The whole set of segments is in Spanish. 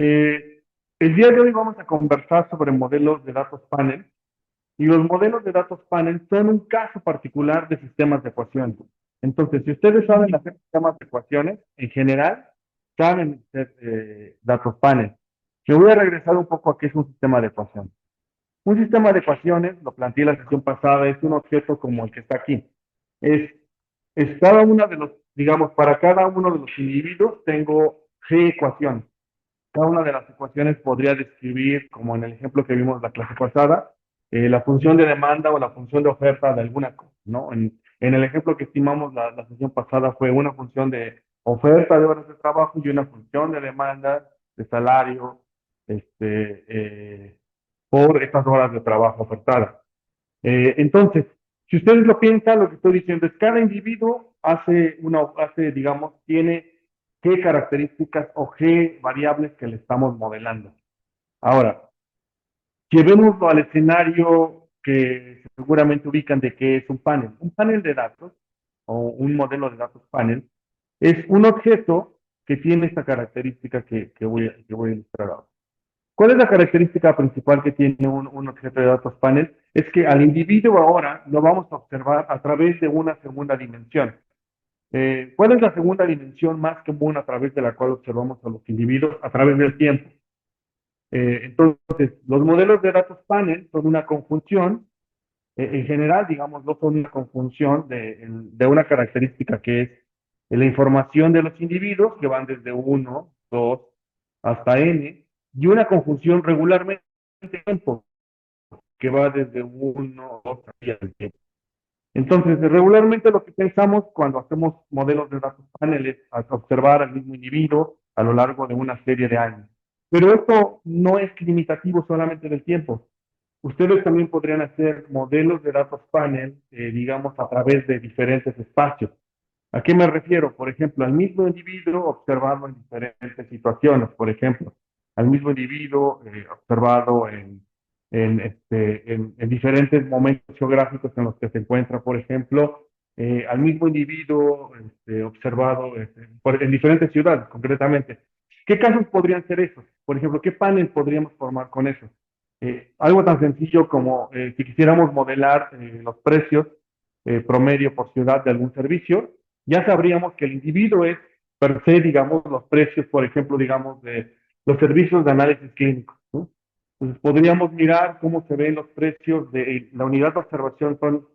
Eh, el día de hoy vamos a conversar sobre modelos de datos panel y los modelos de datos panel son un caso particular de sistemas de ecuaciones. Entonces, si ustedes saben hacer sistemas de ecuaciones, en general, saben hacer datos panel. Yo voy a regresar un poco a qué es un sistema de ecuaciones. Un sistema de ecuaciones, lo planteé la sesión pasada, es un objeto como el que está aquí. Es, es cada una de los, digamos, para cada uno de los individuos tengo G ecuaciones. Cada una de las ecuaciones podría describir, como en el ejemplo que vimos la clase pasada, la función de demanda o la función de oferta de alguna cosa, ¿no? En el ejemplo que estimamos la sesión pasada fue una función de oferta de horas de trabajo y una función de demanda de salario por estas horas de trabajo ofertadas. Entonces, si ustedes lo piensan, lo que estoy diciendo es cada individuo digamos, tiene qué características o qué variables que le estamos modelando. Ahora, llevémoslo al escenario que seguramente ubican de qué es un panel. Un panel de datos o un modelo de datos panel es un objeto que tiene esta característica que voy a ilustrar ahora. ¿Cuál es la característica principal que tiene un objeto de datos panel? Es que al individuo ahora lo vamos a observar a través de una segunda dimensión. ¿Cuál es la segunda dimensión más común a través de la cual observamos a los individuos? A través del tiempo. Entonces, los modelos de datos panel son una conjunción, en general, digamos, no son una conjunción de una característica que es la información de los individuos, que van desde uno, 2, hasta n, y una conjunción regularmente de tiempo, que va desde uno, 2, hasta n. Entonces, regularmente lo que pensamos cuando hacemos modelos de datos paneles es observar al mismo individuo a lo largo de una serie de años. Pero esto no es limitativo solamente del tiempo. Ustedes también podrían hacer modelos de datos panel, digamos, a través de diferentes espacios. ¿A qué me refiero? Por ejemplo, al mismo individuo observado en diferentes situaciones, por ejemplo, al mismo individuo observado en diferentes momentos geográficos en los que se encuentra, por ejemplo, al mismo individuo observado en diferentes ciudades, concretamente. ¿Qué casos podrían ser esos? Por ejemplo, ¿qué panel podríamos formar con eso? Algo tan sencillo como si quisiéramos modelar los precios promedio por ciudad de algún servicio, ya sabríamos que el individuo es per se, digamos, los precios, por ejemplo, digamos, de los servicios de análisis clínico, ¿no? Entonces, podríamos mirar cómo se ven los precios de la unidad de observación, son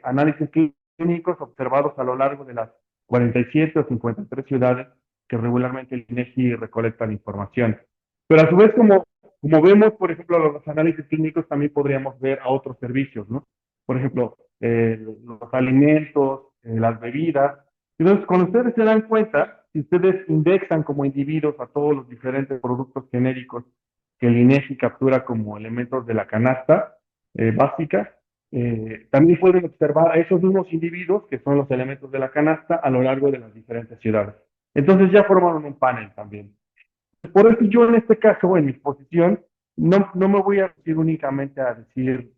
análisis clínicos observados a lo largo de las 47 o 53 ciudades que regularmente el INEGI recolecta la información. Pero a su vez, como vemos, por ejemplo, los análisis clínicos, también podríamos ver a otros servicios, ¿no? Por ejemplo, los alimentos, las bebidas. Entonces, cuando ustedes se dan cuenta, si ustedes indexan como individuos a todos los diferentes productos genéricos que el INEGI captura como elementos de la canasta básica, también pueden observar a esos mismos individuos, que son los elementos de la canasta, a lo largo de las diferentes ciudades. Entonces ya formaron un panel también. Por eso yo en este caso, en mi exposición, no me voy a decir únicamente a decir,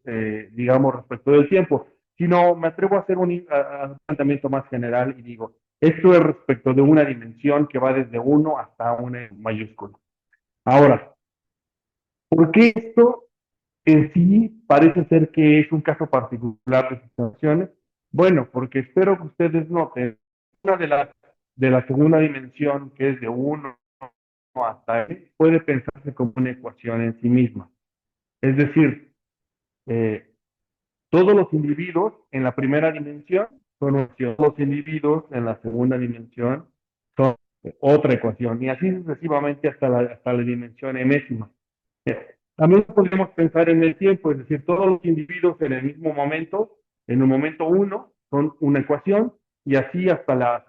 digamos, respecto del tiempo, sino me atrevo a hacer un planteamiento más general y digo, esto es respecto de una dimensión que va desde uno hasta una mayúscula. Ahora, ¿por qué esto en sí parece ser que es un caso particular de situaciones? Bueno, porque espero que ustedes noten una de la segunda dimensión, que es de uno hasta n, puede pensarse como una ecuación en sí misma. Es decir, eh, todos los individuos en la primera dimensión son una ecuación, todos los individuos en la segunda dimensión son otra ecuación, y así sucesivamente hasta la dimensión enésima. También podemos pensar en el tiempo, es decir, todos los individuos en el mismo momento, en un momento uno, son una ecuación, y así hasta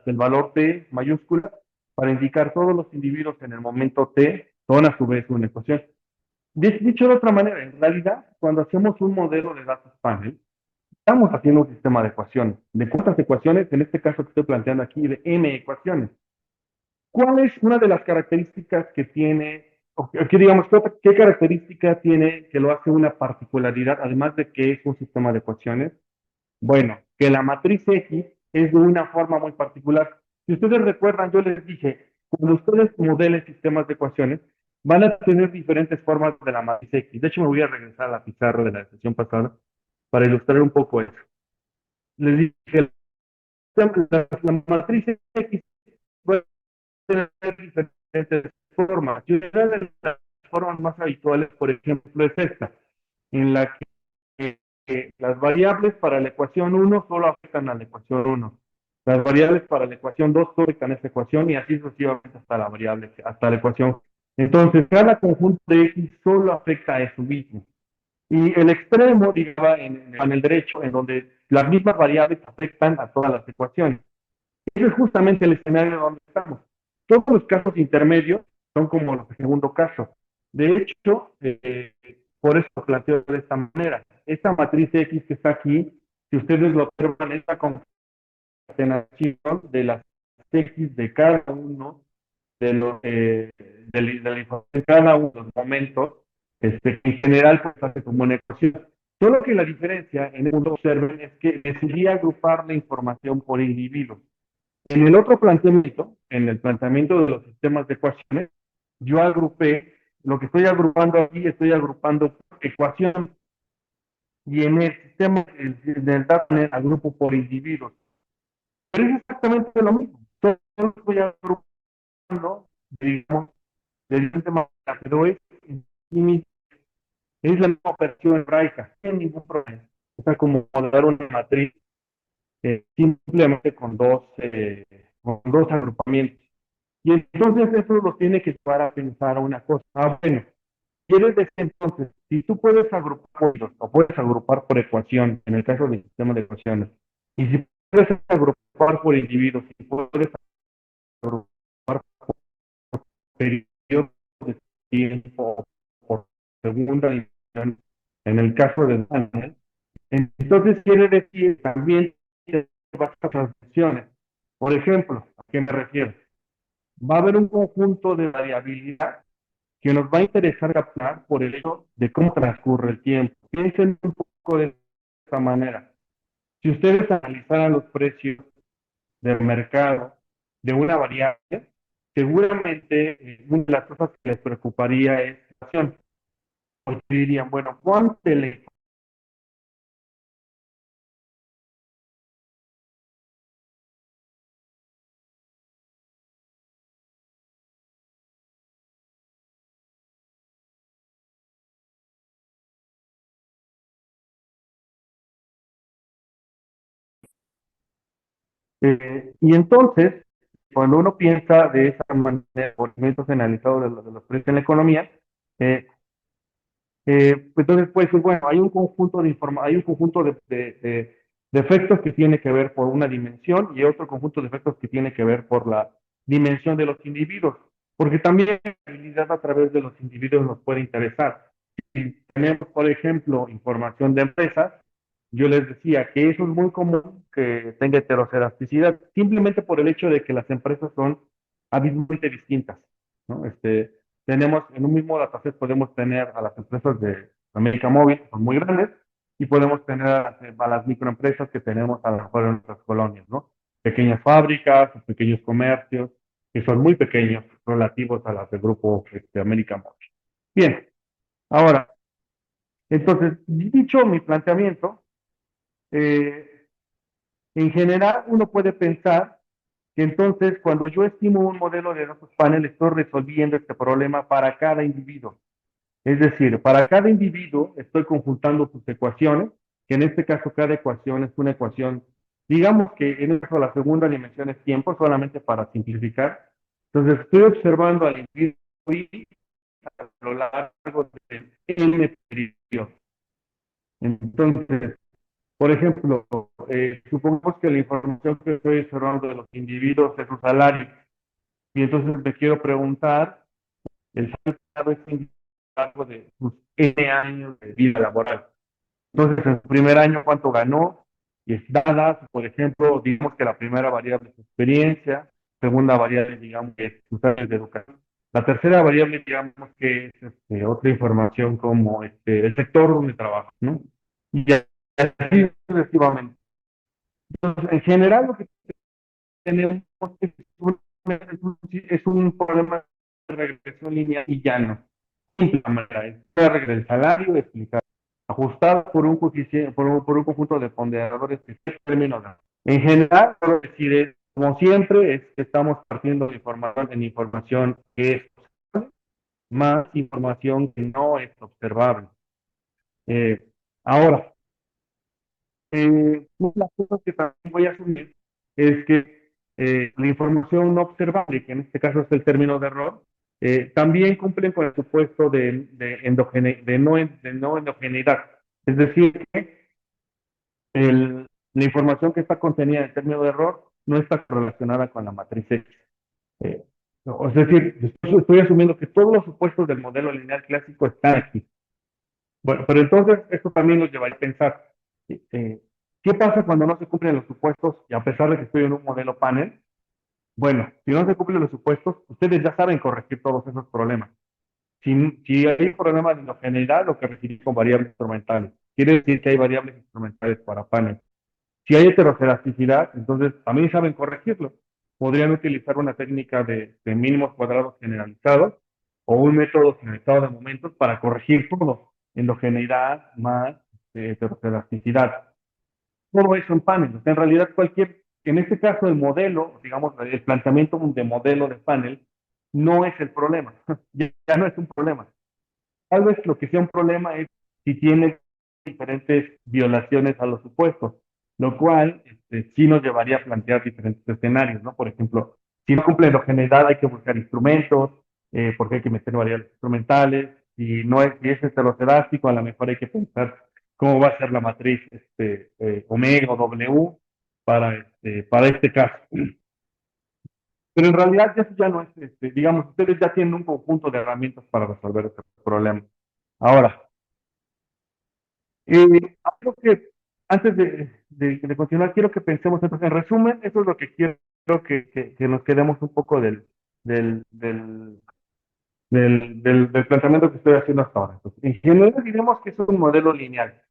el valor t mayúscula, para indicar todos los individuos en el momento t, son a su vez una ecuación. Dicho de otra manera, en realidad, cuando hacemos un modelo de datos panel, estamos haciendo un sistema de ecuaciones. ¿De cuántas ecuaciones? En este caso que estoy planteando aquí, de m ecuaciones. ¿Cuál es una de las características que tiene, o que digamos, qué característica tiene que lo hace una particularidad, además de que es un sistema de ecuaciones? Bueno, que la matriz X es de una forma muy particular. Si ustedes recuerdan, yo les dije, Cuando ustedes modelen sistemas de ecuaciones, van a tener diferentes formas de la matriz X. De hecho, me voy a regresar a la pizarra de la sesión pasada para ilustrar un poco eso. Les dije, la matriz X puede tener diferentes formas. Y una de las formas más habituales, por ejemplo, es esta, en la que las variables para la ecuación uno solo afectan a la ecuación uno. Las variables para la ecuación 2 solo afectan a esa ecuación y así sucesivamente hasta la variable, hasta la ecuación. Entonces, cada conjunto de X solo afecta a eso mismo. Y el extremo, digamos, en el derecho, en donde las mismas variables afectan a todas las ecuaciones. Ese es justamente el escenario donde estamos. Todos los casos intermedios son como los de segundo caso. De hecho, por eso lo planteo de esta manera. Esta matriz X que está aquí, si ustedes lo observan, es la concatenación de las X de cada uno de los de la información de cada uno de los momentos, que en general pues hace como una ecuación. Solo que la diferencia en el mundo observen es que decidí agrupar la información por individuos. En el otro planteamiento, en el planteamiento de los sistemas de ecuaciones, yo agrupé, lo que estoy agrupando aquí, estoy agrupando ecuación, y en el sistema del DataNet agrupo por individuos. Pero es exactamente lo mismo. Solo estoy agrupando, digamos, de diferente manera, pero es la misma operación hebraica, sin ningún problema. O sea, como dar una matriz simplemente con dos agrupamientos. Y entonces eso los tiene que llevar a pensar una cosa. Bueno, quiere decir entonces, si tú puedes agrupar o puedes agrupar por ecuación, en el caso del sistema de ecuaciones, y si puedes agrupar por individuos, si puedes agrupar por periodos de tiempo, por segunda dimensión, en el caso de Daniel, entonces quiere decir también que vas a transacciones. Por ejemplo, ¿a qué me refiero? Va a haber un conjunto de variabilidad que nos va a interesar captar por el hecho de cómo transcurre el tiempo. Piensen un poco de esta manera. Si ustedes analizaran los precios del mercado de una variable, seguramente una de las cosas que les preocuparía es la inflación. Porque dirían, bueno, ¿cuánto le y entonces, cuando uno piensa de esa manera, movimientos analizados de los precios en la economía, eh, entonces, pues, bueno, hay un conjunto de hay un conjunto de efectos que tiene que ver por una dimensión y otro conjunto de efectos que tiene que ver por la dimensión de los individuos, porque también la habilidad a través de los individuos nos puede interesar. Si tenemos, por ejemplo, información de empresas, yo les decía que eso es muy común que tenga heterocerasticidad, simplemente por el hecho de que las empresas son abismalmente distintas, ¿no? Tenemos en un mismo dataset, podemos tener a las empresas de América Móvil, que son muy grandes, y podemos tener a las microempresas que tenemos a lo mejor en nuestras colonias, ¿no? Pequeñas fábricas, pequeños comercios, que son muy pequeños relativos a las del grupo América Móvil. Bien, ahora, entonces, dicho mi planteamiento, eh, en general uno puede pensar que entonces cuando yo estimo un modelo de datos panel, estoy resolviendo este problema para cada individuo. Es decir, para cada individuo estoy conjuntando sus ecuaciones, que en este caso cada ecuación es una ecuación, digamos que en este caso la segunda dimensión es tiempo, solamente para simplificar. Entonces estoy observando al individuo y a lo largo de n periodos. Entonces, por ejemplo, supongamos que la información que estoy observando de los individuos es su salario. Y entonces me quiero preguntar el salario es largo de sus N años de vida laboral. Entonces, en su primer año, ¿cuánto ganó? Y es dadas, por ejemplo, digamos que la primera variable es su experiencia, segunda variable, digamos, que es sus años de educación. La tercera variable, digamos, que es otra información como el sector donde trabaja, ¿no? Y así sucesivamente. Entonces, en general, lo que tenemos es una es un problema de regresión lineal y llano. Simple manera, es la regla del salario explicado, ajustado por un coeficiente, por un conjunto de ponderadores que es término de. En general, puedo decir, como siempre, es que estamos partiendo de información en información que es observable, más información que no es observable. Eh, Ahora, una de las cosas que también voy a asumir es que la información no observable, que en este caso es el término de error, también cumplen con el supuesto de no endogeneidad. Es decir, que la información que está contenida en el término de error no está correlacionada con la matriz X. Eh, es decir, estoy asumiendo que todos los supuestos del modelo lineal clásico están aquí. Bueno, pero entonces esto también nos lleva a pensar, eh, ¿qué pasa cuando no se cumplen los supuestos y a pesar de que estoy en un modelo panel? Bueno, si no se cumplen los supuestos, ustedes ya saben corregir todos esos problemas. Si hay problemas de homogeneidad, lo que recibir con variables instrumentales. Quiere decir que hay variables instrumentales para panel. Si hay heterocedasticidad, entonces también saben corregirlo. Podrían utilizar una técnica de mínimos cuadrados generalizados o un método generalizado de momentos para corregir todo, endogeneidad más heterocedasticidad. Todo eso en panel. O sea, en realidad en este caso el modelo, digamos, el planteamiento de modelo de panel no es el problema. Ya no es un problema. Tal vez lo que sea un problema es si tiene diferentes violaciones a los supuestos, lo cual sí nos llevaría a plantear diferentes escenarios, ¿no? Por ejemplo, si no cumple la homogeneidad hay que buscar instrumentos, porque hay que meter variables instrumentales, si es heterocedástico, a lo mejor hay que pensar cómo va a ser la matriz omega o W para este caso. Pero en realidad ya no es, digamos, ustedes ya tienen un conjunto de herramientas para resolver este problema. Ahora, algo que antes de continuar, quiero que pensemos, entonces, en resumen, eso es lo que quiero que nos quedemos un poco del, del, del planteamiento que estoy haciendo hasta ahora. Entonces, en general, diremos que es un modelo lineal,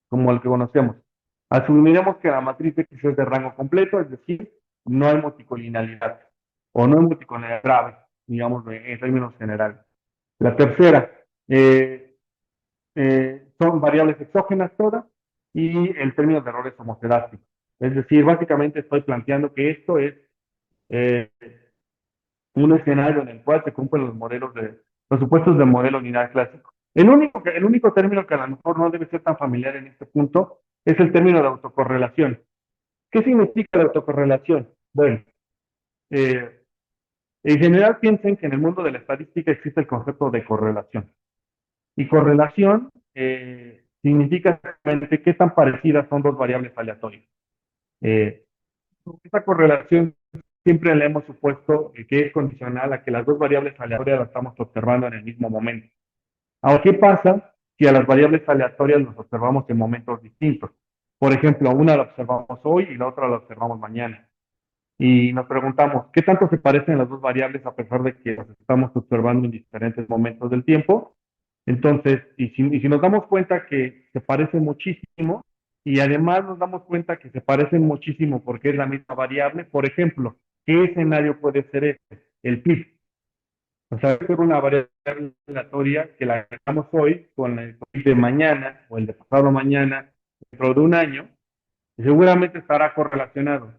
como el que conocemos. Asumiremos que la matriz X es de rango completo, es decir, no hay multicolinialidad, o no hay multicolinialidad grave, digamos, en términos generales. La tercera, son variables exógenas todas y el término de error es homocedástico. Es decir, básicamente estoy planteando que esto es eh, un escenario en el cual se cumplen los supuestos del modelo lineal clásico. El único término que a lo mejor no debe ser tan familiar en este punto es el término de autocorrelación. ¿Qué significa la autocorrelación? Bueno, eh, en general piensen que en el mundo de la estadística existe el concepto de correlación. Y correlación significa exactamente qué tan parecidas son dos variables aleatorias. Eh, Esta correlación siempre le hemos supuesto que es condicional a que las dos variables aleatorias las estamos observando en el mismo momento. Ahora, ¿qué pasa si a las variables aleatorias las observamos en momentos distintos? Por ejemplo, una la observamos hoy y la otra la observamos mañana. Y nos preguntamos, ¿qué tanto se parecen las dos variables a pesar de que las estamos observando en diferentes momentos del tiempo? Entonces, y si nos damos cuenta que se parecen muchísimo, y además nos damos cuenta que se parecen muchísimo porque es la misma variable, por ejemplo, ¿qué escenario puede ser este? El PIB. O sea, puede ser una variable aleatoria que la agregamos hoy con el PIB de mañana o el de pasado mañana, dentro de un año, y seguramente estará correlacionado.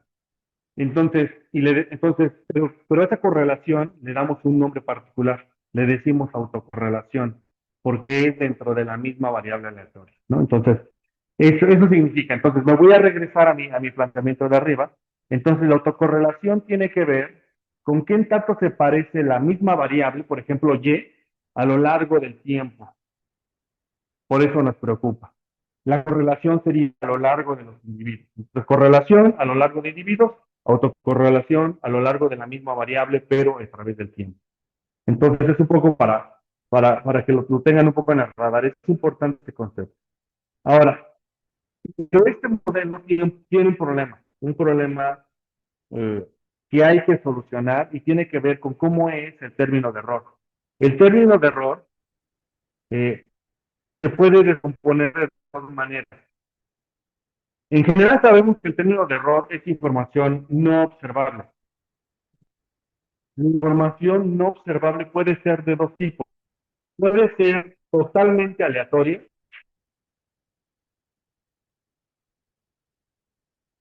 Entonces, pero a esa correlación le damos un nombre particular, le decimos autocorrelación, porque es dentro de la misma variable aleatoria, ¿no? Entonces, eso significa, entonces me voy a regresar a mi planteamiento de arriba, entonces la autocorrelación tiene que ver con qué tanto se parece la misma variable, por ejemplo, Y, a lo largo del tiempo. Por eso nos preocupa. La correlación sería a lo largo de los individuos. Entonces, correlación a lo largo de individuos, autocorrelación a lo largo de la misma variable, pero a través del tiempo. Entonces, es un poco para que lo tengan un poco en el radar. Es importante este concepto. Ahora, pero este modelo tiene un problema eh, que hay que solucionar y tiene que ver con cómo es el término de error. El término de error eh, se puede descomponer de dos maneras. En general sabemos que el término de error es información no observable. La información no observable puede ser de dos tipos. Puede ser totalmente aleatoria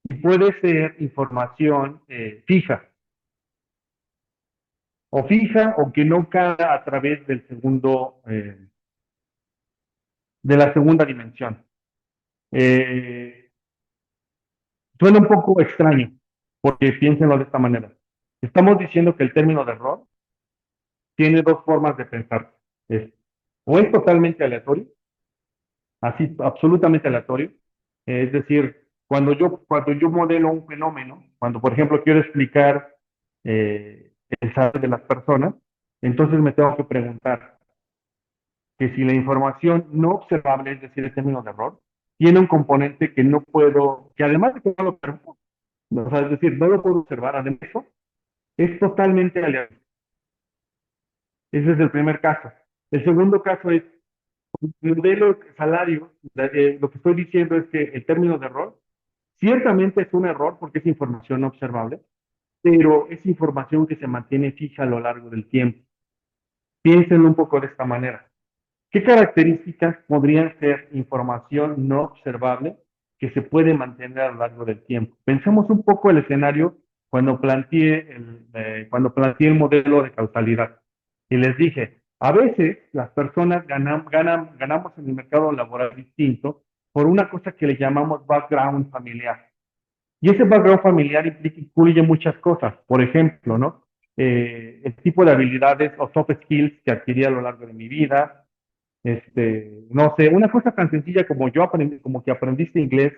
y puede ser información fija, o fija o que no cae a través del de la segunda dimensión. Eh, Suena un poco extraño, porque piénsenlo de esta manera. Estamos diciendo que el término de error tiene dos formas de pensar. Es, o es totalmente aleatorio, así absolutamente aleatorio. Es decir, cuando yo modelo un fenómeno, cuando por ejemplo quiero explicar el saber de las personas, entonces me tengo que preguntar que si la información no observable, es decir, el término de error, tiene un componente que no puedo, que además de que no lo observo, o sea, es decir, no lo puedo observar, además de eso, es totalmente aleatorio. Ese es el primer caso. El segundo caso es modelo salario. Lo que estoy diciendo es que el término de error ciertamente es un error porque es información no observable, pero es información que se mantiene fija a lo largo del tiempo. Piénsenlo un poco de esta manera. ¿Qué características podrían ser información no observable que se puede mantener a lo largo del tiempo? Pensemos un poco el escenario cuando planteé el modelo de causalidad. Y les dije, a veces las personas ganamos en el mercado laboral distinto por una cosa que le llamamos background familiar. Y ese background familiar incluye muchas cosas. Por ejemplo, ¿no? El tipo de habilidades o soft skills que adquirí a lo largo de mi vida, no sé, una cosa tan sencilla como yo aprendí, como que aprendiste inglés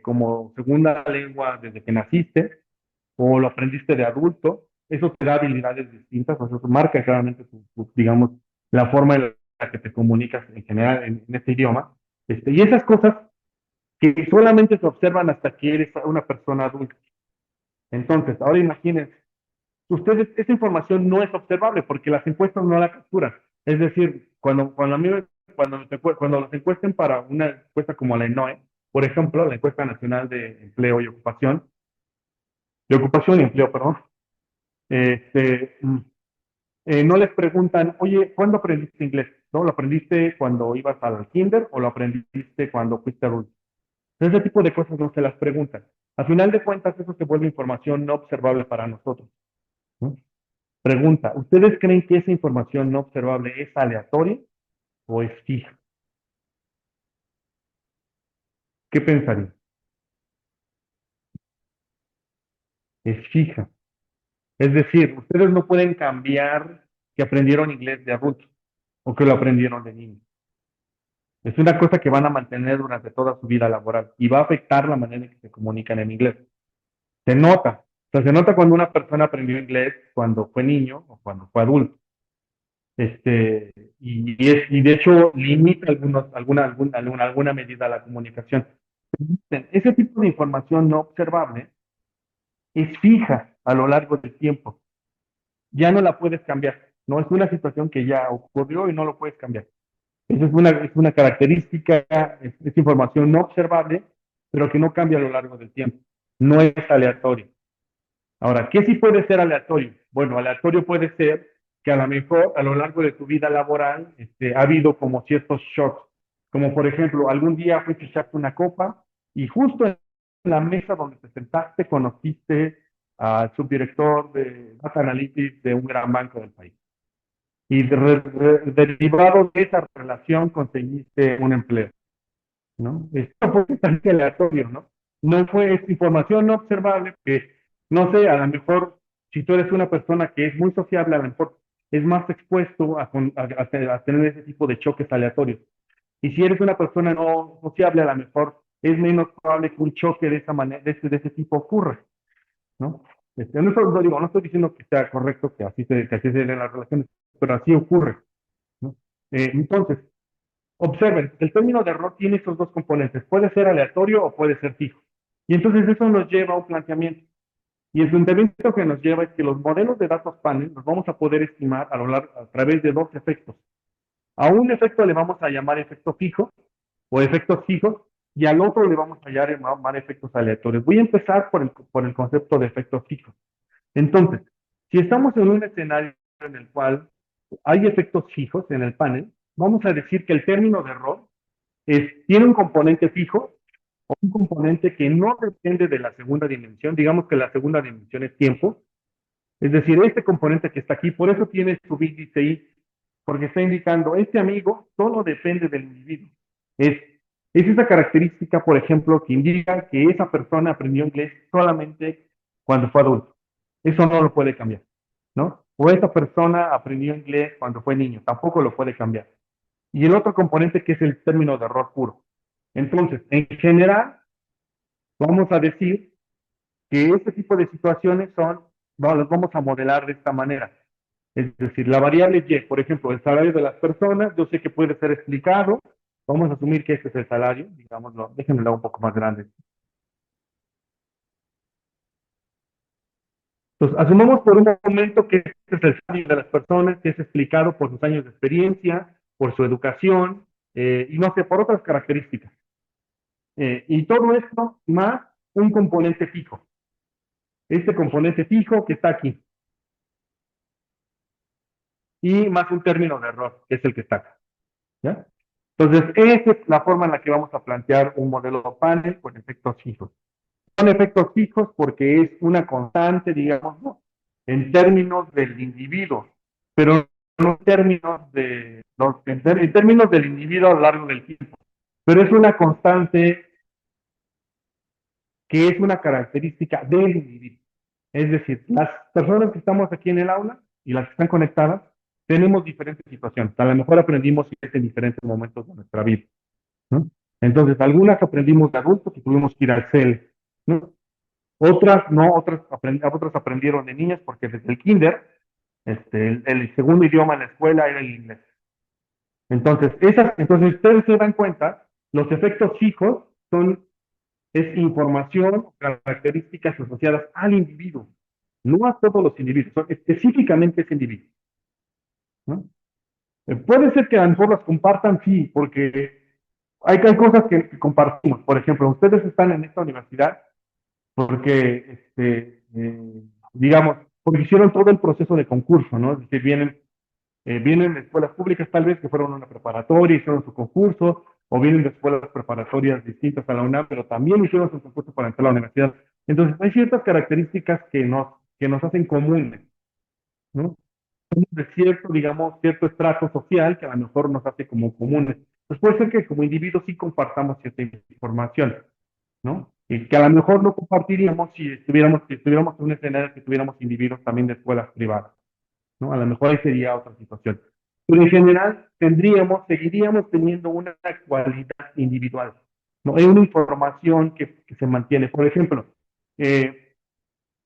como segunda lengua desde que naciste, o lo aprendiste de adulto, eso te da habilidades distintas, o sea, eso marca claramente digamos, la forma en la que te comunicas en general en este idioma. Y esas cosas que solamente se observan hasta que eres una persona adulta. Entonces, ahora imagínense, ustedes, esa información no es observable porque las encuestas no la capturan. Es decir, cuando los encuesten para una encuesta como la ENOE, por ejemplo, la encuesta nacional de empleo y ocupación, de empleo, perdón, este, mm, no les preguntan, oye, ¿cuándo aprendiste inglés? ¿No? ¿Lo aprendiste cuando ibas al kinder o lo aprendiste cuando fuiste adulto? Ese tipo de cosas no se las preguntan. A final de cuentas, eso se vuelve información no observable para nosotros, ¿no? Pregunta, ¿ustedes creen que esa información no observable es aleatoria o es fija? ¿Qué pensarían? Es fija. Es decir, ustedes no pueden cambiar que aprendieron inglés de adultos o que lo aprendieron de niños. Es una cosa que van a mantener durante toda su vida laboral y va a afectar la manera en que se comunican en inglés. Se nota. O sea, se nota cuando una persona aprendió inglés cuando fue niño o cuando fue adulto. Y de hecho limita alguna medida la comunicación. Ese tipo de información no observable es fija a lo largo del tiempo. Ya no la puedes cambiar. No es una situación que ya ocurrió y no lo puedes cambiar. Esa es una característica, es información no observable, pero que no cambia a lo largo del tiempo. No es aleatorio. Ahora, ¿qué sí puede ser aleatorio? Bueno, aleatorio puede ser que a lo mejor a lo largo de tu vida laboral ha habido como ciertos shocks, como por ejemplo, algún día fuiste a echarte una copa y justo en la mesa donde te sentaste conociste al subdirector de Data Analytics de un gran banco del país. Y derivado de esa relación conseguiste un empleo, ¿no? Esto fue bastante aleatorio, ¿no? No fue esta información no observable que, no sé, a lo mejor si tú eres una persona que es muy sociable, a lo mejor es más expuesto a tener ese tipo de choques aleatorios. Y si eres una persona no sociable, a lo mejor es menos probable que un choque de esa manera, de ese tipo ocurra, ¿no? No estoy diciendo que sea correcto que así se den las relaciones, pero así ocurre, ¿no? Entonces, observen, el término de error tiene estos dos componentes, puede ser aleatorio o puede ser fijo. Y entonces eso nos lleva a un planteamiento. Y el planteamiento que nos lleva es que los modelos de datos panel los vamos a poder estimar a través de dos efectos. A un efecto le vamos a llamar efecto fijo o efectos fijos y al otro le vamos a llamar efectos aleatorios. Voy a empezar por el concepto de efectos fijos. Entonces, Si estamos en un escenario en el cual hay efectos fijos en el panel, vamos a decir que el término de error tiene un componente fijo o un componente que no depende de la segunda dimensión. Digamos que la segunda dimensión es tiempo. Es decir, este componente que está aquí, por eso tiene su índice I, porque está indicando, este amigo solo depende del individuo. Es, es esa característica, por ejemplo, que indica que esa persona aprendió inglés solamente cuando fue adulto. Eso no lo puede cambiar, ¿no? O esa persona aprendió inglés cuando fue niño, tampoco lo puede cambiar. Y el otro componente que es el término de error puro. Entonces, en general, vamos a decir que este tipo de situaciones las vamos a modelar de esta manera. Es decir, la variable Y, por ejemplo, el salario de las personas, yo sé que puede ser explicado. Vamos a asumir que este es el salario, digámoslo, déjenmelo un poco más grande. Entonces, asumamos por un momento que este es el salario de las personas, que es explicado por sus años de experiencia, por su educación, y no sé, por otras características. Y todo esto más un componente fijo. Este componente fijo que está aquí. Y más un término de error, que es el que está acá. ¿Ya? Entonces, esa es la forma en la que vamos a plantear un modelo panel con efectos fijos. Son efectos fijos porque es una constante, digamos, ¿no? En términos del individuo, pero no en términos en términos del individuo a lo largo del tiempo. Pero es una constante que es una característica del individuo. Es decir, las personas que estamos aquí en el aula y las que están conectadas, tenemos diferentes situaciones. A lo mejor aprendimos en diferentes momentos de nuestra vida, ¿no? Entonces, algunas aprendimos de adultos y tuvimos que ir al CEL, ¿no? Otras no, otras aprendieron de niñas porque desde el kinder, el segundo idioma en la escuela era el inglés. Entonces ustedes se dan cuenta, los efectos fijos es información, características asociadas al individuo, no a todos los individuos, son específicamente ese individuo, ¿no? Puede ser que a lo mejor las compartan, sí, porque hay cosas que compartimos. Por ejemplo, ustedes están en esta universidad porque, digamos, porque hicieron todo el proceso de concurso, ¿no? Es decir, vienen de escuelas públicas tal vez que fueron a una preparatoria, hicieron su concurso, o vienen de escuelas preparatorias distintas a la UNAM, pero también hicieron su concurso para entrar a la universidad. Entonces, hay ciertas características que nos hacen comunes, ¿no? De cierto, digamos, cierto estrato social que a lo mejor nos hace como comunes. Pues puede ser que como individuos sí compartamos cierta información, ¿no? Y que a lo mejor no compartiríamos si estuviéramos en un escenario que tuviéramos individuos también de escuelas privadas, ¿no? A lo mejor ahí sería otra situación. Pero en general seguiríamos teniendo una cualidad individual, ¿no? Hay una información que se mantiene. Por ejemplo, eh,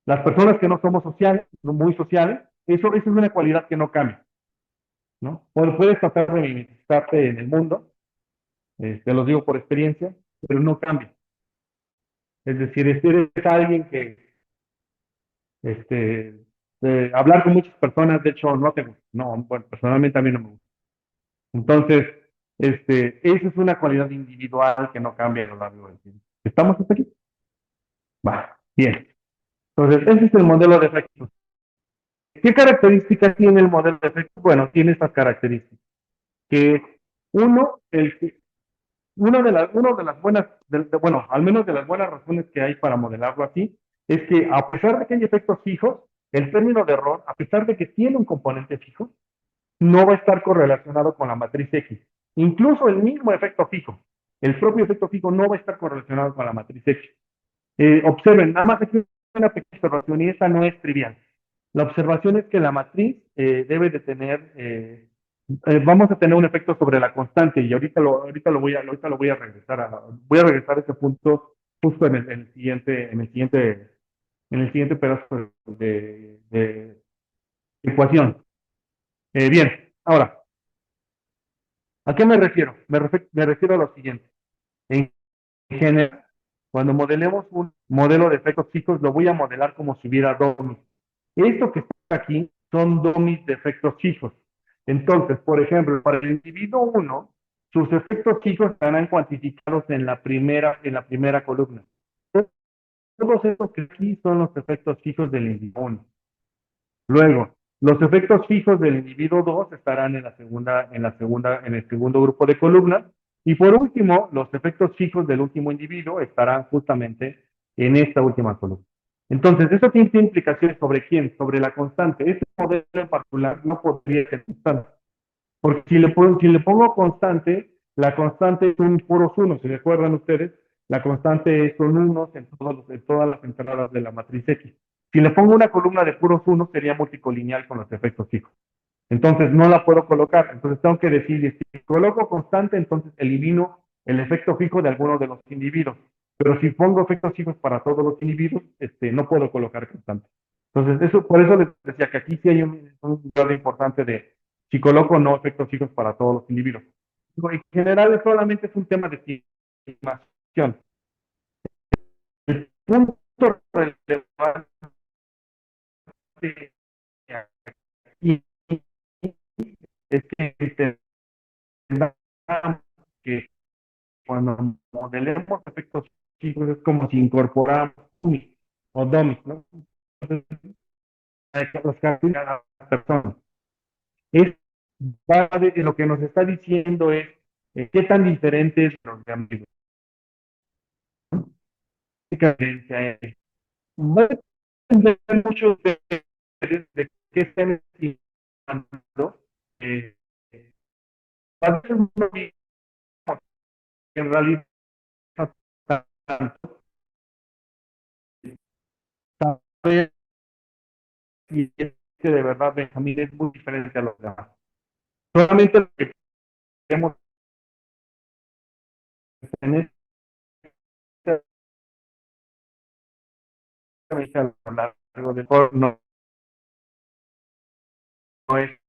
las personas que no somos sociales, no muy sociales, eso es una cualidad que no cambia, ¿no? Puedes tratar de mimetizarte en el mundo, te lo digo por experiencia, pero no cambia. Es decir, eres alguien que hablar con muchas personas, de hecho, no te gusta. No, bueno, personalmente a mí no me gusta. Entonces, esa es una cualidad individual que no cambia a lo largo del tiempo. ¿Estamos hasta aquí? Va, bien. Entonces, ese es el modelo de efectos. ¿Qué características tiene el modelo de efectos? Bueno, tiene estas características. Que uno, uno de las buenas, bueno, al menos de las buenas razones que hay para modelarlo así, es que a pesar de que hay efectos fijos, el término de error, a pesar de que tiene un componente fijo, no va a estar correlacionado con la matriz X. Incluso el mismo efecto fijo, el propio efecto fijo no va a estar correlacionado con la matriz X. Observen, nada más aquí una pequeña observación y esta no es trivial. La observación es que la matriz debe de tener, vamos a tener un efecto sobre la constante y ahorita lo voy a regresar a ese punto justo en el siguiente pedazo de ecuación. Bien, ahora, ¿a qué me refiero? Me refiero a lo siguiente. En general, cuando modelemos un modelo de efectos fijos, lo voy a modelar como si hubiera domis. Esto que está aquí son domis de efectos fijos. Entonces, por ejemplo, para el individuo 1, sus efectos fijos estarán cuantificados en la primera columna. Todos estos que aquí son los efectos fijos del individuo 1. Luego, los efectos fijos del individuo 2 estarán en el segundo grupo de columnas. Y por último, los efectos fijos del último individuo estarán justamente en esta última columna. Entonces, eso tiene implicaciones sobre quién, sobre la constante. Este modelo en particular no podría ser constante. Porque si le pongo constante, la constante es un puros unos. Si recuerdan ustedes, la constante son unos en todas las entradas de la matriz X. Si le pongo una columna de puros unos, sería multicolineal con los efectos fijos. Entonces no la puedo colocar. Entonces tengo que decidir, si coloco constante, entonces elimino el efecto fijo de alguno de los individuos. Pero si pongo efectos fijos para todos los individuos, no puedo colocar constante. Entonces, por eso les decía que aquí sí hay un grado importante de si coloco o no efectos fijos para todos los individuos. En general, solamente es un tema de estimación. El punto relevante aquí es que entendamos que cuando modelemos efectos fijos es como si incorporáramos UMI o DOMI, ¿no? Entonces, los características de la persona. Es, lo que nos está diciendo es qué tan diferentes los de amigos. ¿Qué diferencia es? Va a depender mucho de qué estén estimando. Eh, a veces no mismo, en realidad no tanto, saber si es que de verdad Benjamín es muy diferente a los demás. Solamente lo que queremos tener a lo largo del foro no es,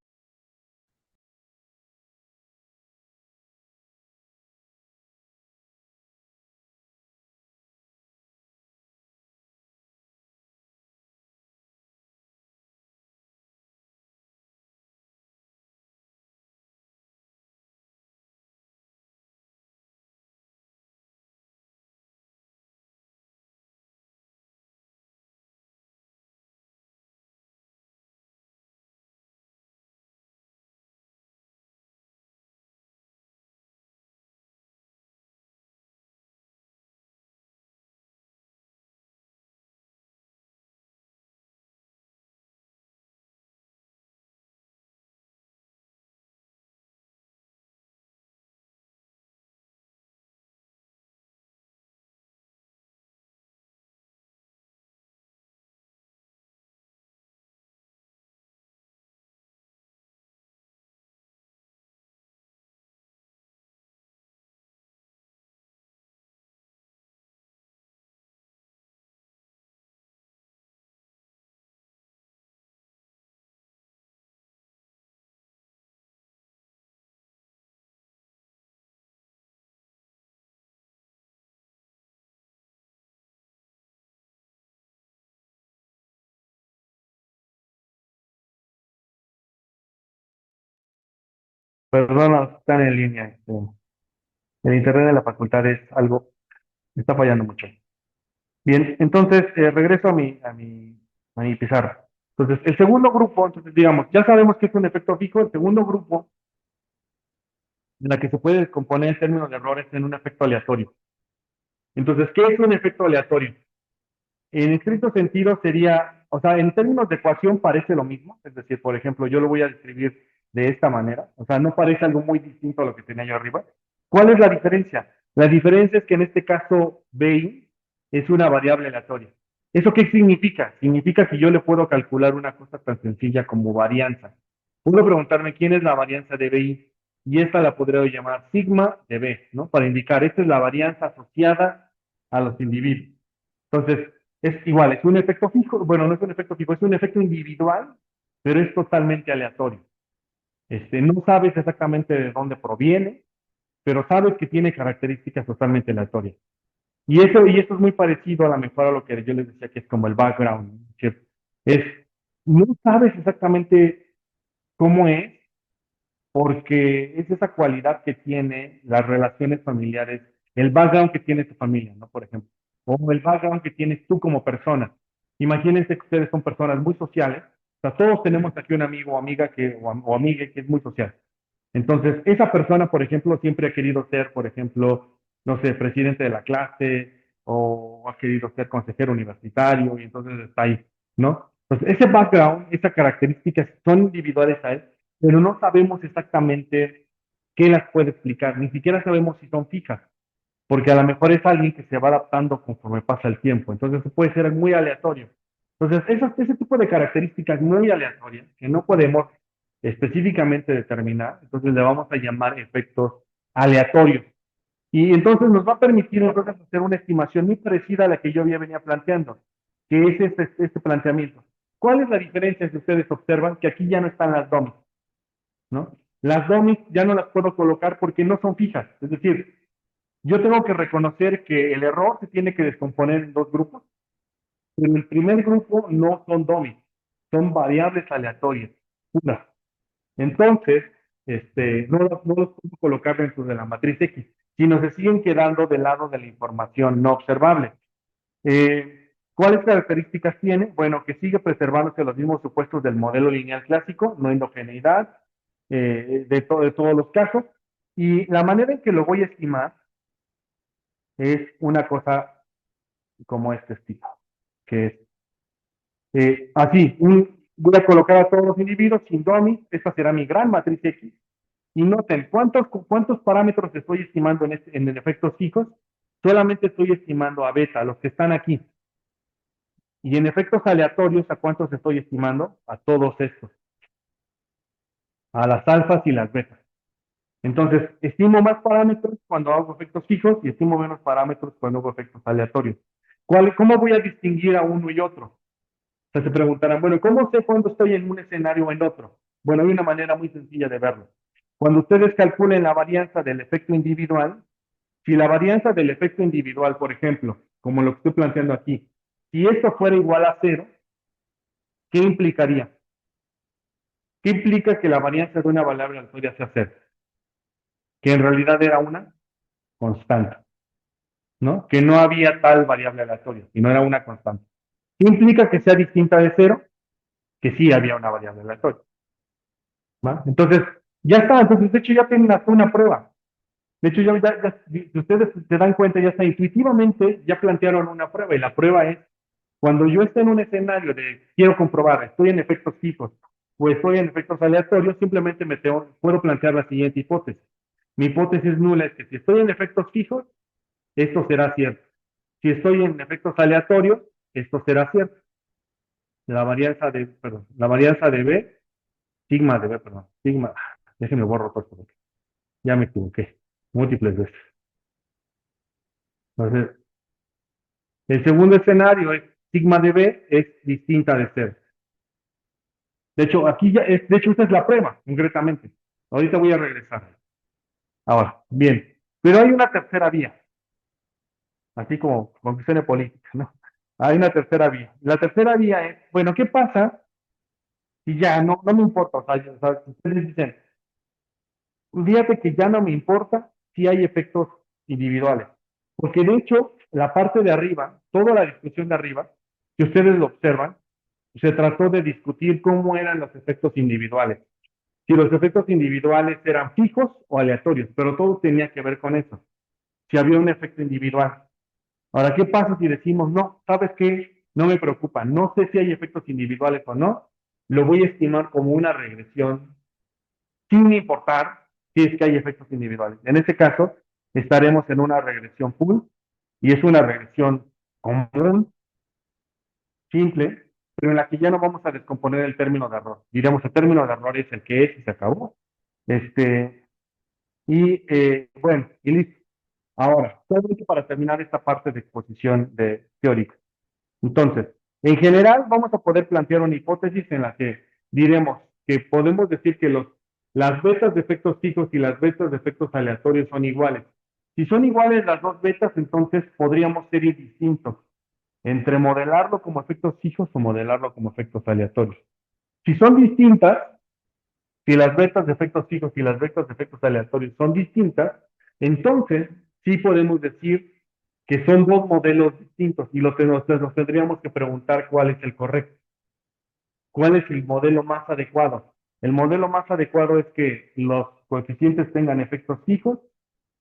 perdón, están en línea. El internet de la facultad es algo, está fallando mucho. Bien, entonces regreso a mi pizarra. Entonces, el segundo grupo, entonces digamos, ya sabemos que es un efecto fijo. El segundo grupo, en la que se puede descomponer en términos de errores en un efecto aleatorio. Entonces, ¿qué es un efecto aleatorio? En estricto sentido sería, o sea, en términos de ecuación parece lo mismo, es decir, por ejemplo, yo lo voy a describir de esta manera, o sea, no parece algo muy distinto a lo que tenía yo arriba. ¿Cuál es la diferencia? La diferencia es que en este caso BI es una variable aleatoria. ¿Eso qué significa? Significa que yo le puedo calcular una cosa tan sencilla como varianza. Puedo preguntarme quién es la varianza de BI y esta la podría llamar sigma de B, ¿no? Para indicar, esta es la varianza asociada a los individuos. Entonces, es igual, es un efecto fijo, bueno, no es un efecto fijo, es un efecto individual, pero es totalmente aleatorio. No sabes exactamente de dónde proviene, pero sabes que tiene características totalmente aleatorias. Y eso es muy parecido a lo mejor a lo que yo les decía que es como el background, ¿no? Que es, no sabes exactamente cómo es, porque es esa cualidad que tiene las relaciones familiares, el background que tiene tu familia, ¿no? Por ejemplo, o el background que tienes tú como persona. Imagínense que ustedes son personas muy sociales O sea, todos tenemos aquí un amigo o amiga o amiga que es muy social. Entonces, esa persona, por ejemplo, siempre ha querido ser, por ejemplo, no sé, presidente de la clase o ha querido ser consejero universitario y entonces está ahí, ¿no? Entonces, ese background, esas características son individuales a él, pero no sabemos exactamente qué las puede explicar, ni siquiera sabemos si son fijas, porque a lo mejor es alguien que se va adaptando conforme pasa el tiempo, entonces puede ser muy aleatorio. Entonces, ese tipo de características muy aleatorias que no podemos específicamente determinar, entonces le vamos a llamar efectos aleatorios. Y entonces nos va a permitir entonces hacer una estimación muy parecida a la que yo ya venía planteando, que es este planteamiento. ¿Cuál es la diferencia si ustedes observan que aquí ya no están las domis, ¿no? Las domis ya no las puedo colocar porque no son fijas, es decir, yo tengo que reconocer que el error se tiene que descomponer en dos grupos, pero el primer grupo no son domis, son variables aleatorias, puras. Entonces, no los puedo colocar dentro de la matriz X, sino se siguen quedando del lado de la información no observable. ¿Cuáles características tiene? Bueno, que sigue preservándose los mismos supuestos del modelo lineal clásico, no endogeneidad, de todos los casos. Y la manera en que lo voy a estimar es una cosa como este estilo, que es así, voy a colocar a todos los individuos sin domis, esta será mi gran matriz X, y noten cuántos parámetros estoy estimando en efectos fijos, solamente estoy estimando a beta, los que están aquí, y en efectos aleatorios, ¿a cuántos estoy estimando? A todos estos, a las alfas y las betas. Entonces, estimo más parámetros cuando hago efectos fijos y estimo menos parámetros cuando hago efectos aleatorios. ¿Cómo voy a distinguir a uno y otro? O sea, se preguntarán, bueno, ¿cómo sé cuándo estoy en un escenario o en otro? Bueno, hay una manera muy sencilla de verlo. Cuando ustedes calculen la varianza del efecto individual, si la varianza del efecto individual, por ejemplo, como lo que estoy planteando aquí, si esto fuera igual a cero, ¿qué implicaría? ¿Qué implica que la varianza de una variable aleatoria sea cero? Que en realidad era una constante, ¿no? Que no había tal variable aleatoria, y no era una constante. ¿Qué implica que sea distinta de cero? Que sí había una variable aleatoria. ¿Va? Entonces, ya está. Entonces, de hecho, ya tienen hasta una prueba. De hecho, si ustedes se dan cuenta, ya está intuitivamente, ya plantearon una prueba. Y la prueba es, cuando yo esté en un escenario de quiero comprobar, estoy en efectos fijos o estoy en efectos aleatorios, simplemente puedo plantear la siguiente hipótesis. Mi hipótesis nula es que si estoy en efectos fijos, esto será cierto. Si estoy en efectos aleatorios, esto será cierto. La varianza de B, sigma de B, perdón, sigma, déjenme borro todo esto. Ya me equivoqué, múltiples veces. Entonces, el segundo escenario es sigma de B es distinta de cero. De hecho, de hecho, esta es la prueba, concretamente. Ahorita voy a regresar. Ahora, bien, pero hay una tercera vía, así como conclusión política, ¿no? Hay una tercera vía. La tercera vía es, bueno, ¿qué pasa si ya no me importa? O sea, ustedes dicen, fíjate que ya no me importa si hay efectos individuales. Porque de hecho, la parte de arriba, toda la discusión de arriba, si ustedes lo observan, se trató de discutir cómo eran los efectos individuales. Si los efectos individuales eran fijos o aleatorios, pero todo tenía que ver con eso. Si había un efecto individual. Ahora, ¿qué pasa si decimos, no, sabes qué? No me preocupa, no sé si hay efectos individuales o no, lo voy a estimar como una regresión sin importar si es que hay efectos individuales. En este caso, estaremos en una regresión full y es una regresión común, simple, pero en la que ya no vamos a descomponer el término de error. Diremos, el término de error es el que es y se acabó. Bueno, y listo. Ahora, solamente para terminar esta parte de exposición teórica. Entonces, en general, vamos a poder plantear una hipótesis en la que diremos que podemos decir que las betas de efectos fijos y las betas de efectos aleatorios son iguales. Si son iguales las dos betas, entonces podríamos ser indistintos entre modelarlo como efectos fijos o modelarlo como efectos aleatorios. Si son distintas, si las betas de efectos fijos y las betas de efectos aleatorios son distintas, entonces sí podemos decir que son dos modelos distintos y lo que nos tendríamos que preguntar cuál es el correcto. ¿Cuál es el modelo más adecuado? El modelo más adecuado es que los coeficientes tengan efectos fijos,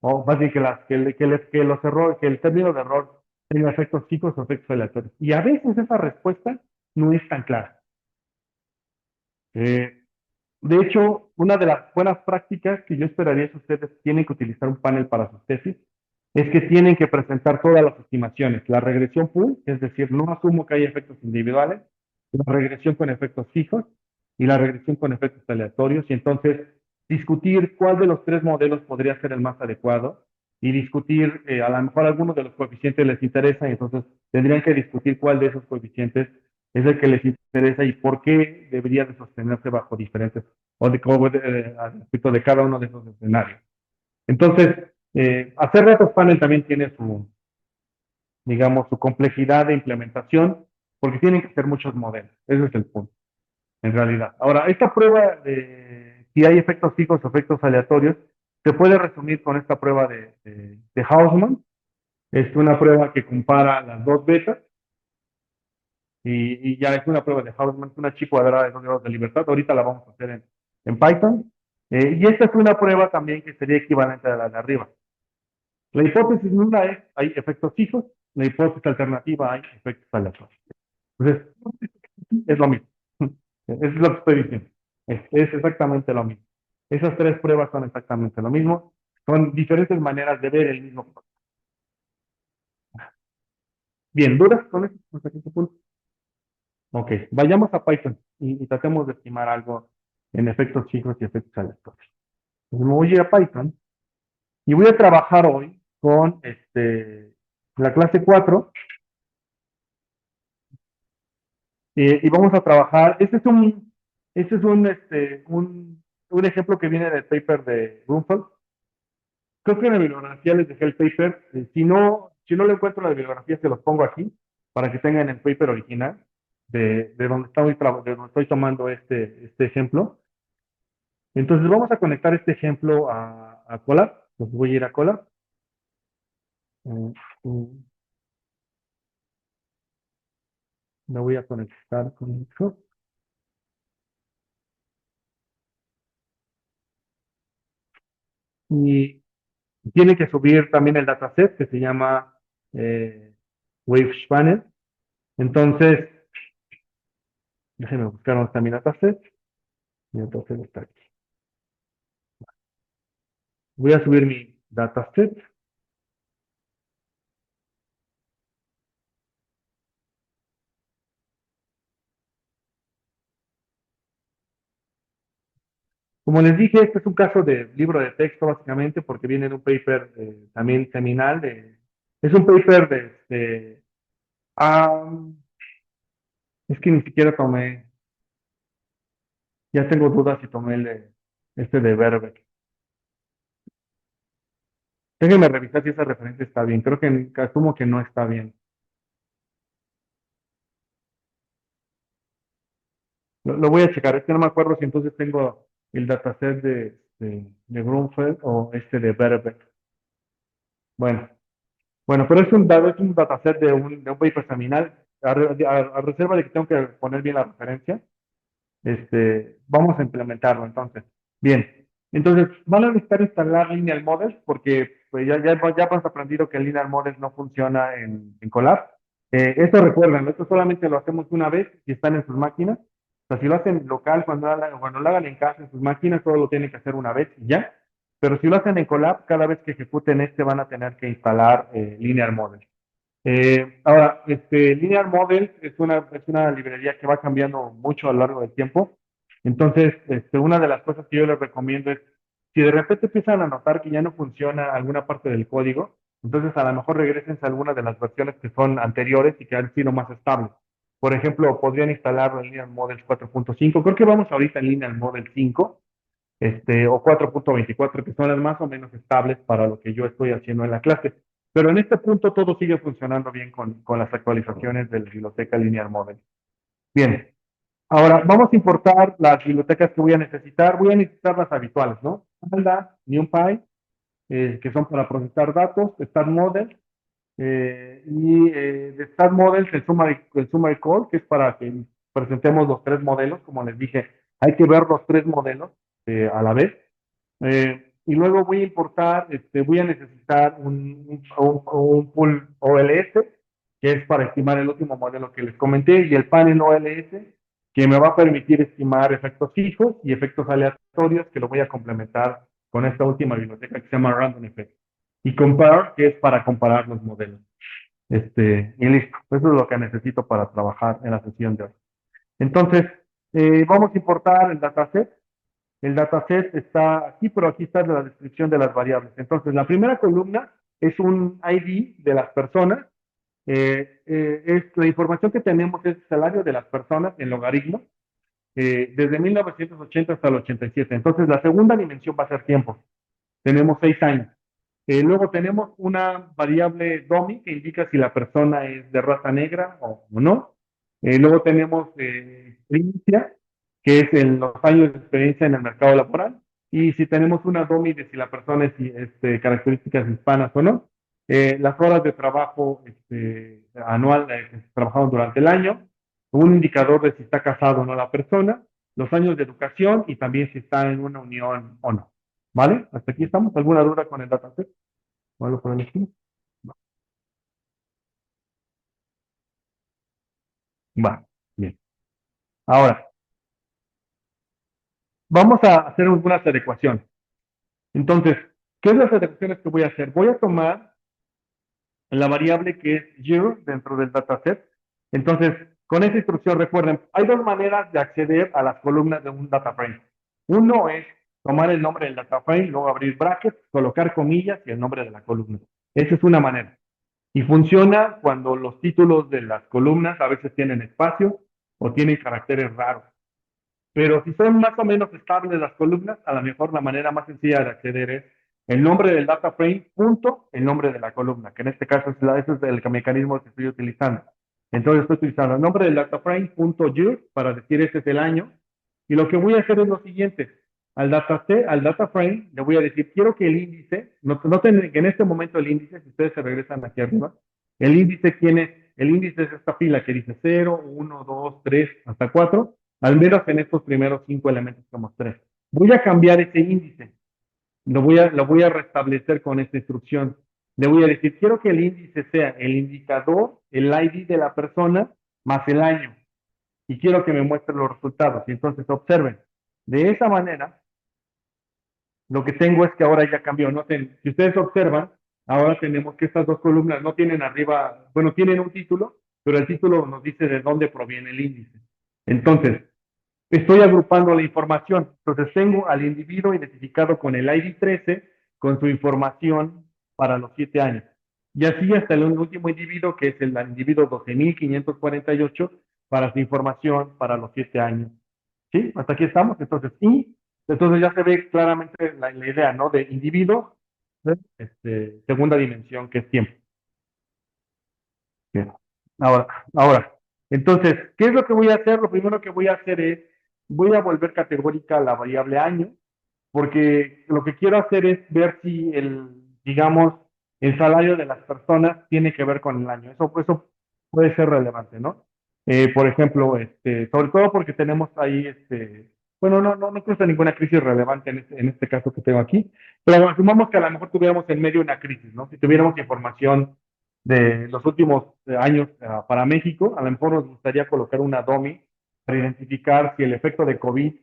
o más bien que, que los errores, que el término de error tenga efectos fijos o efectos aleatorios. Y a veces esa respuesta no es tan clara. Eh, de hecho, una de las buenas prácticas que yo esperaría si ustedes tienen que utilizar un panel para sus tesis es que tienen que presentar todas las estimaciones. La regresión pool, es decir, no asumo que hay efectos individuales, la regresión con efectos fijos y la regresión con efectos aleatorios, y entonces discutir cuál de los tres modelos podría ser el más adecuado y discutir, a lo mejor algunos de los coeficientes les interesa, y entonces tendrían que discutir cuál de esos coeficientes es el que les interesa y por qué debería de sostenerse bajo diferentes o respecto de cada uno de esos escenarios. Entonces, hacer retos panel también tiene su, digamos, su complejidad de implementación, porque tienen que ser muchos modelos. Ese es el punto, en realidad. Ahora, esta prueba de si hay efectos fijos o efectos aleatorios, se puede resumir con esta prueba de Hausman. Es una prueba que compara las dos betas y ya es una prueba de Hausman, es una chi cuadrada de 2 grados de libertad. Ahorita la vamos a hacer en Python. Y esta es una prueba también que sería equivalente a la de arriba. La hipótesis nula es, hay efectos fijos, la hipótesis alternativa hay efectos aleatorios. Entonces, es lo mismo. Es lo que estoy diciendo. Es exactamente lo mismo. Esas tres pruebas son exactamente lo mismo. Son diferentes maneras de ver el mismo problema. Bien, ¿dudas con esto? ¿Hasta este punto? Ok, vayamos a Python y tratemos de estimar algo en efectos fijos y efectos aleatorios. Entonces, me voy a ir a Python y voy a trabajar hoy con la clase 4. Y vamos a trabajar. Este es un ejemplo que viene del paper de Grunfeld. Creo que en la bibliografía les dejé el paper. Si no lo encuentro en la bibliografía, se los pongo aquí para que tengan el paper original de donde estoy tomando este ejemplo. Entonces vamos a conectar este ejemplo a Colab. Entonces voy a ir a Colab. Eh, mm, Me voy a conectar con esto. Y tiene que subir también el dataset que se llama Wavespanner. Entonces, déjenme buscar dónde está mi dataset. Mi dataset está aquí. Voy a subir mi dataset. Como les dije, este es un caso de libro de texto, básicamente, porque viene de un paper también seminal. Es un paper ah, es que ni siquiera tomé, ya tengo dudas si tomé este de Verbeck. Déjenme revisar si esa referencia está bien. Creo que asumo que no está bien. Lo voy a checar. Es que no me acuerdo si entonces tengo el dataset de Grunfeld o este de Verbeck. Bueno, bueno, pero es un dataset de un paper seminal. A reserva de que tengo que poner bien la referencia, vamos a implementarlo entonces. Bien, entonces van a necesitar instalar Linear Models porque pues, ya hemos aprendido que el Linear Models no funciona en Colab. Esto recuerden, esto solamente lo hacemos una vez si están en sus máquinas. O sea, si lo hacen local, cuando lo hagan en casa en sus máquinas, solo lo tienen que hacer una vez y ya. Pero si lo hacen en Colab, cada vez que ejecuten van a tener que instalar Linear Models. Ahora, Linear Models es una librería que va cambiando mucho a lo largo del tiempo. Entonces, una de las cosas que yo les recomiendo es, si de repente empiezan a notar que ya no funciona alguna parte del código, entonces a lo mejor regresen a alguna de las versiones que son anteriores y que han sido más estables. Por ejemplo, podrían instalar el Linear Models 4.5. Creo que vamos ahorita en Linear Model 5, o 4.24, que son las más o menos estables para lo que yo estoy haciendo en la clase. Pero en este punto todo sigue funcionando bien con las actualizaciones de la biblioteca Linear Model. Bien, ahora vamos a importar las bibliotecas que voy a necesitar. Voy a necesitar las habituales, ¿no? Lambda, NumPy, que son para procesar datos, StatModel, y de StatModel el summary call, que es para que presentemos los tres modelos, como les dije, hay que ver los tres modelos a la vez. Y luego voy a importar, voy a necesitar un pool OLS, que es para estimar el último modelo que les comenté, y el panel OLS, que me va a permitir estimar efectos fijos y efectos aleatorios, que lo voy a complementar con esta última biblioteca que se llama Random Effect. Y Compare, que es para comparar los modelos. Y listo. Eso es lo que necesito para trabajar en la sesión de hoy. Entonces, vamos a importar el dataset. El dataset está aquí, pero aquí está la descripción de las variables. Entonces, la primera columna es un ID de las personas. Es la información que tenemos es el salario de las personas en logaritmo desde 1980 hasta el 87. Entonces, la segunda dimensión va a ser tiempo. Tenemos 6 años. Luego tenemos una variable dummy que indica si la persona es de raza negra o no. Luego tenemos experiencia, que es en los años de experiencia en el mercado laboral. Y si tenemos una dummy de si la persona es características hispanas o no. Las horas de trabajo anual que se trabajaron durante el año. Un indicador de si está casado o no la persona. Los años de educación y también si está en una unión o no. ¿Vale? Hasta aquí estamos. ¿Alguna duda con el dataset? ¿O algo por el estilo? Va, va, bien. Ahora, vamos a hacer algunas adecuaciones. Entonces, ¿qué es las adecuaciones que voy a hacer? Voy a tomar la variable que es year dentro del dataset. Entonces, con esa instrucción, recuerden, hay dos maneras de acceder a las columnas de un data frame. Uno es tomar el nombre del data frame, luego abrir brackets, colocar comillas y el nombre de la columna. Esa es una manera. Y funciona cuando los títulos de las columnas a veces tienen espacio o tienen caracteres raros. Pero si son más o menos estables las columnas, a lo mejor la manera más sencilla de acceder es el nombre del data frame, punto, el nombre de la columna, que en este caso ese es el mecanismo que estoy utilizando. Entonces estoy utilizando el nombre del data frame, punto year, para decir este es el año. Y lo que voy a hacer es lo siguiente. Al data frame le voy a decir, quiero que el índice, noten que en este momento el índice, si ustedes se regresan aquí arriba, el índice tiene, el índice es esta fila que dice 0, 1, 2, 3, hasta 4, al menos en estos primeros 5 elementos que mostré. Voy a cambiar ese índice, lo voy a restablecer con esta instrucción. Le voy a decir, quiero que el índice sea el indicador, el ID de la persona, más el año. Y quiero que me muestre los resultados. Y entonces observen, de esa manera, lo que tengo es que ahora ya cambió. Noten, si ustedes observan, ahora tenemos que estas dos columnas no tienen arriba, bueno, tienen un título, pero el título nos dice de dónde proviene el índice. Entonces, estoy agrupando la información. Entonces, tengo al individuo identificado con el ID 13, con su información para los 7 años. Y así hasta el último individuo, que es el individuo 12.548, para su información para los 7 años. ¿Sí? Hasta aquí estamos. Entonces ya se ve claramente la idea, ¿no? De individuo, segunda dimensión, que es tiempo. Bien. Ahora, entonces, ¿qué es lo que voy a hacer? Lo primero que voy a hacer es, voy a volver categórica la variable año, porque lo que quiero hacer es ver si digamos, el salario de las personas tiene que ver con el año. Eso puede ser relevante, ¿no? Por ejemplo, sobre todo porque tenemos ahí, bueno, no cruza ninguna crisis relevante en este caso que tengo aquí, pero asumamos que a lo mejor tuviéramos en medio una crisis, ¿no? Si tuviéramos información de los últimos años para México, a lo mejor nos gustaría colocar una DOMI para identificar si el efecto de COVID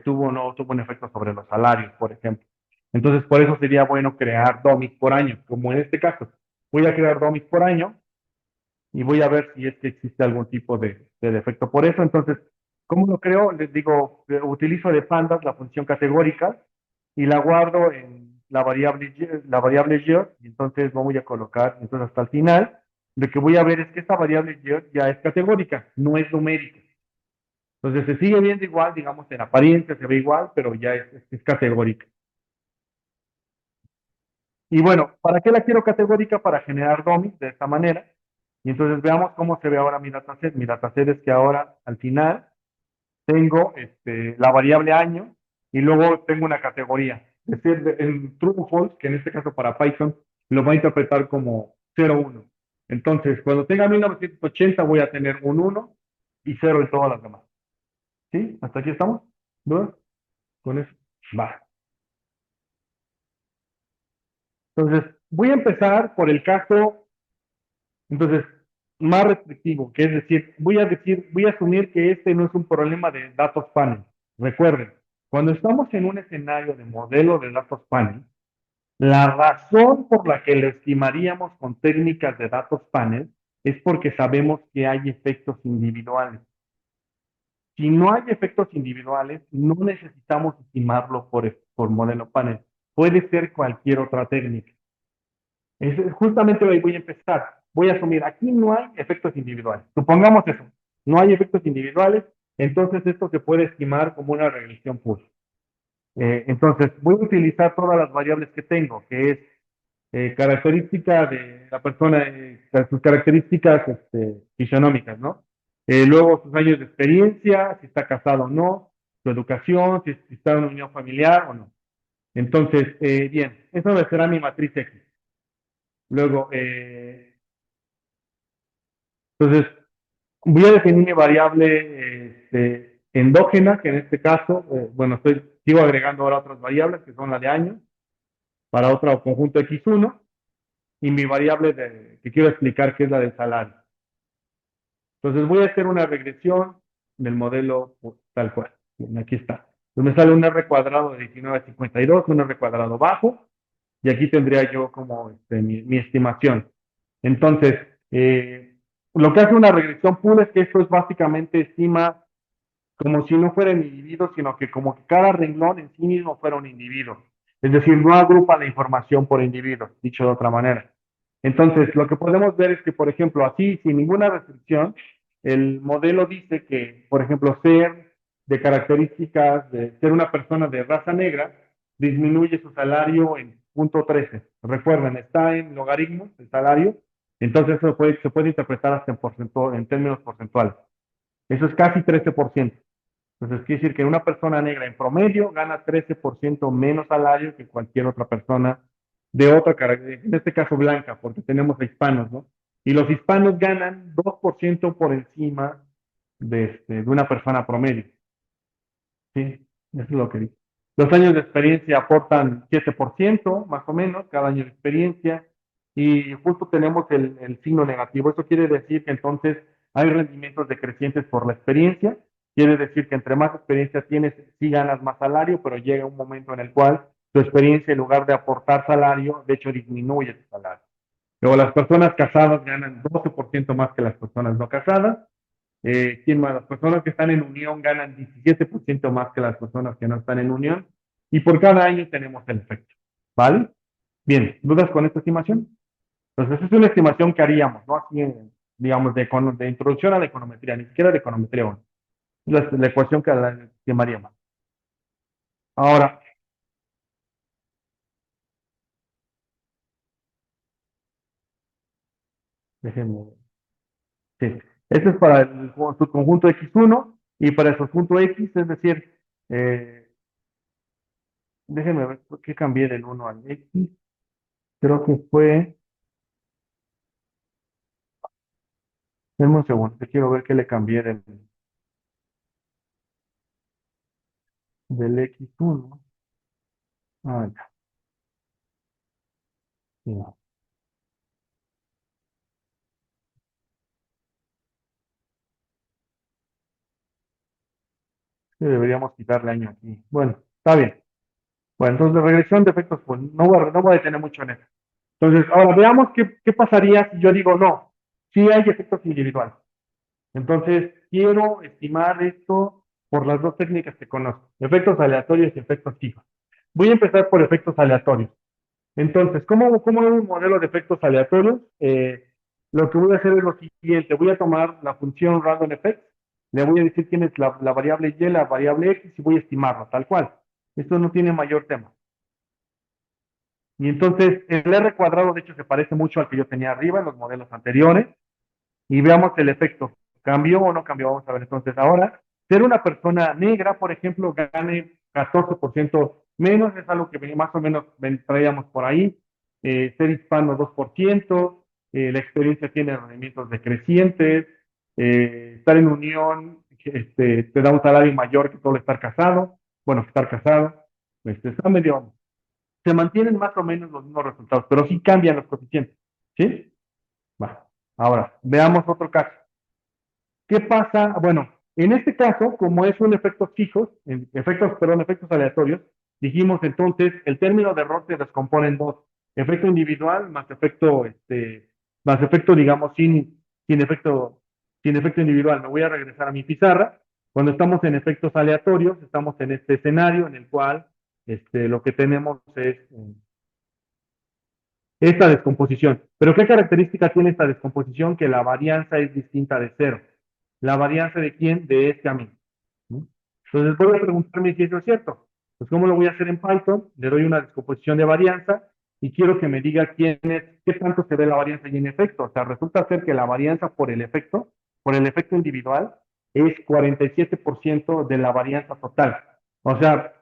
tuvo o no tuvo un efecto sobre los salarios, por ejemplo. Entonces, por eso sería bueno crear DOMIs por año, como en este caso. Voy a crear DOMIs por año y voy a ver si es que existe algún tipo de defecto. Por eso, entonces, ¿cómo lo creo? Les digo, utilizo de pandas la función categórica y la guardo en la variable year, y entonces voy a colocar, entonces hasta el final, lo que voy a ver es que esta variable year ya es categórica, no es numérica. Entonces se sigue viendo igual, digamos, en apariencia se ve igual, pero ya es categórica. Y bueno, ¿para qué la quiero categórica? Para generar dummies de esta manera. Y entonces veamos cómo se ve ahora mi dataset. Mi dataset es que ahora al final tengo la variable año y luego tengo una categoría. Es decir, en true o false, que en este caso para Python lo va a interpretar como 0, 1. Entonces, cuando tenga 1980 voy a tener un 1 y cero en todas las demás. ¿Sí? ¿Hasta aquí estamos? ¿Dudas? Con eso. Va. Entonces, voy a empezar por el caso, entonces, más restrictivo, que es decir, voy a asumir que este no es un problema de datos panel. Recuerden, cuando estamos en un escenario de modelo de datos panel, la razón por la que lo estimaríamos con técnicas de datos panel es porque sabemos que hay efectos individuales. Si no hay efectos individuales, no necesitamos estimarlo por modelo panel. Puede ser cualquier otra técnica. Justamente hoy voy a empezar. Voy a asumir, aquí no hay efectos individuales. Supongamos eso. No hay efectos individuales, entonces esto se puede estimar como una regresión pura. Entonces, voy a utilizar todas las variables que tengo, que es característica de la persona, sus características fisionómicas, ¿no? Luego sus años de experiencia, si está casado o no, su educación, si está en una unión familiar o no. Entonces, bien, eso será mi matriz X. Luego, entonces, voy a definir mi variable endógena, que en este caso, bueno, sigo agregando ahora otras variables que son la de años, para otro conjunto X1, y mi variable que quiero explicar, que es la del salario. Entonces voy a hacer una regresión del modelo pues, tal cual. Bien, aquí está. Entonces me sale un R cuadrado de 19,52, un R cuadrado bajo, y aquí tendría yo como mi estimación. Entonces, lo que hace una regresión pool es que esto es básicamente estima como si no fuera un individuo, sino que como que cada renglón en sí mismo fuera un individuo. Es decir, no agrupa la información por individuos, dicho de otra manera. Entonces, lo que podemos ver es que, por ejemplo, así, sin ninguna restricción, el modelo dice que, por ejemplo, ser de características de ser una persona de raza negra disminuye su salario en 0,13. Recuerden, está en logaritmos el salario, entonces eso se puede interpretar hasta en términos porcentuales. Eso es casi 13%. Entonces, quiere decir que una persona negra en promedio gana 13% menos salario que cualquier otra persona de otra característica, en este caso blanca, porque tenemos a hispanos, ¿no? Y los hispanos ganan 2% por encima de una persona promedio. Sí, eso es lo que dice. Los años de experiencia aportan 7%, más o menos, cada año de experiencia, y justo tenemos el signo negativo. Eso quiere decir que entonces hay rendimientos decrecientes por la experiencia. Quiere decir que entre más experiencia tienes, sí ganas más salario, pero llega un momento en el cual tu experiencia, en lugar de aportar salario, de hecho disminuye tu salario. Luego, las personas casadas ganan 12% más que las personas no casadas. ¿Quién más? Las personas que están en unión ganan 17% más que las personas que no están en unión. Y por cada año tenemos el efecto. ¿Vale? Bien, ¿dudas con esta estimación? Entonces, es una estimación que haríamos, ¿no? Así, digamos, de introducción a la econometría, ni siquiera de econometría 1. La ecuación que la estimaríamos. Ahora, déjenme. Sí. Este es para su conjunto X1 y para el conjunto X, es decir, déjenme ver por qué cambié del 1 al X. Creo que fue. Denme un segundo, te quiero ver qué le cambié del X1. Ah, ya. Ya. Sí, deberíamos quitarle año aquí. Bueno, está bien. Bueno, entonces de regresión de efectos, pues no voy a detener mucho en eso. Entonces, ahora veamos qué pasaría si yo digo no. Sí hay efectos individuales. Entonces, quiero estimar esto por las dos técnicas que conozco, efectos aleatorios y efectos fijos. Voy a empezar por efectos aleatorios. Entonces, ¿cómo hago un modelo de efectos aleatorios? Lo que voy a hacer es lo siguiente, voy a tomar la función random effect, le voy a decir quién es la variable y, la variable x, y voy a estimarla, tal cual. Esto no tiene mayor tema. Y entonces, el r cuadrado, de hecho, se parece mucho al que yo tenía arriba en los modelos anteriores, y veamos el efecto. ¿Cambió o no cambió? Vamos a ver entonces ahora. Ser una persona negra, por ejemplo, gane 14% menos, es algo que más o menos traíamos por ahí. Ser hispano 2%, la experiencia tiene rendimientos decrecientes, estar en unión te da un salario mayor que solo estar casado, bueno, estar casado, está medio, se mantienen más o menos los mismos resultados, pero sí cambian los coeficientes, ¿sí? Va. Ahora, veamos otro caso. ¿Qué pasa? Bueno, en este caso, como es un efecto fijo, perdón, efectos aleatorios, dijimos entonces, el término de error se descompone en dos, efecto individual más efecto, digamos, sin efecto individual. Me voy a regresar a mi pizarra. Cuando estamos en efectos aleatorios, estamos en este escenario en el cual lo que tenemos es esta descomposición. ¿Pero qué característica tiene esta descomposición? Que la varianza es distinta de cero. ¿La varianza de quién? De este amigo. ¿No? Entonces voy a preguntarme si eso es cierto. Pues ¿cómo lo voy a hacer en Python? Le doy una descomposición de varianza y quiero que me diga qué tanto se ve la varianza y en efecto. O sea, resulta ser que la varianza por el efecto individual, es 47% de la varianza total. O sea,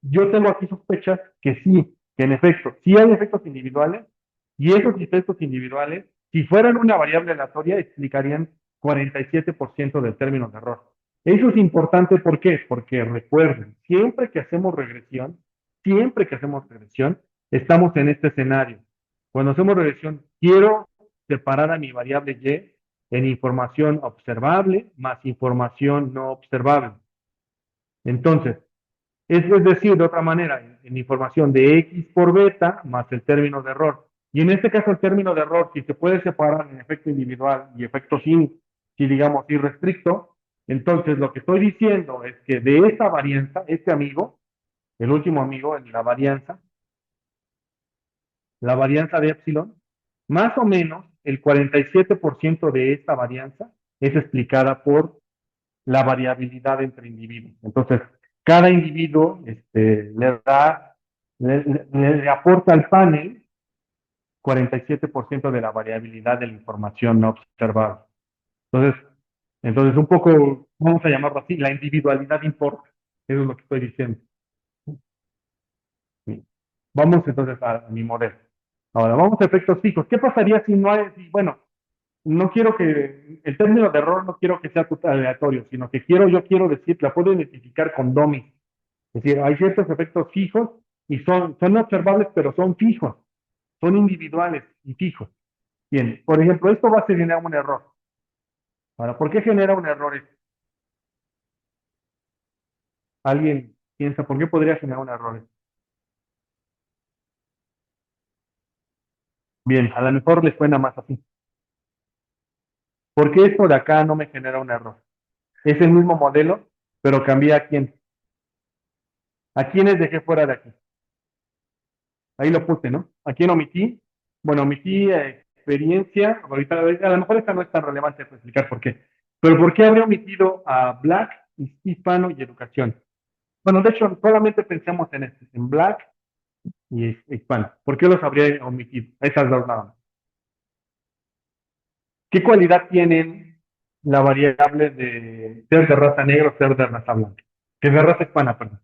yo tengo aquí sospechas que sí, que en efecto, sí hay efectos individuales, y esos efectos individuales, si fueran una variable aleatoria, explicarían 47% del término de error. Eso es importante, ¿por qué? Porque recuerden, siempre que hacemos regresión, estamos en este escenario. Cuando hacemos regresión, quiero separar a mi variable y en información observable más información no observable. Entonces, es decir, de otra manera, en información de X por beta más el término de error. Y en este caso el término de error, si se puede separar en efecto individual y efecto si digamos irrestricto, entonces lo que estoy diciendo es que de esta varianza, este amigo, el último amigo en la varianza de epsilon, más o menos el 47% de esta varianza es explicada por la variabilidad entre individuos. Entonces, cada individuo le aporta al panel 47% de la variabilidad de la información no observada. Entonces, un poco, vamos a llamarlo así, la individualidad importa. Eso es lo que estoy diciendo. Sí. Vamos entonces a mi modelo. Ahora, vamos a efectos fijos. ¿Qué pasaría si no hay, bueno, no quiero que, el término de error no quiero que sea aleatorio, sino que yo quiero decir, la puedo identificar con dummies. Es decir, hay ciertos efectos fijos y son observables, pero son fijos, son individuales y fijos. Bien, por ejemplo, esto va a generar un error. Ahora, ¿por qué genera un error esto? ¿Alguien piensa por qué podría generar un error esto? Bien, a lo mejor les suena más así. ¿Por qué esto de acá no me genera un error? Es el mismo modelo, pero cambié a quién. ¿A quiénes dejé fuera de aquí? Ahí lo puse, ¿no? ¿A quién omití? Bueno, omití experiencia. Ahorita, a lo mejor esta no es tan relevante para explicar por qué. Pero ¿por qué habría omitido a Black, Hispano y Educación? Bueno, de hecho, solamente pensamos en este, en Black y Hispano. ¿Por qué los habría omitido? Esas dos nada más. ¿Qué cualidad tienen la variable de ser de raza negra o ser de raza blanca? Que es de raza hispana, perdón.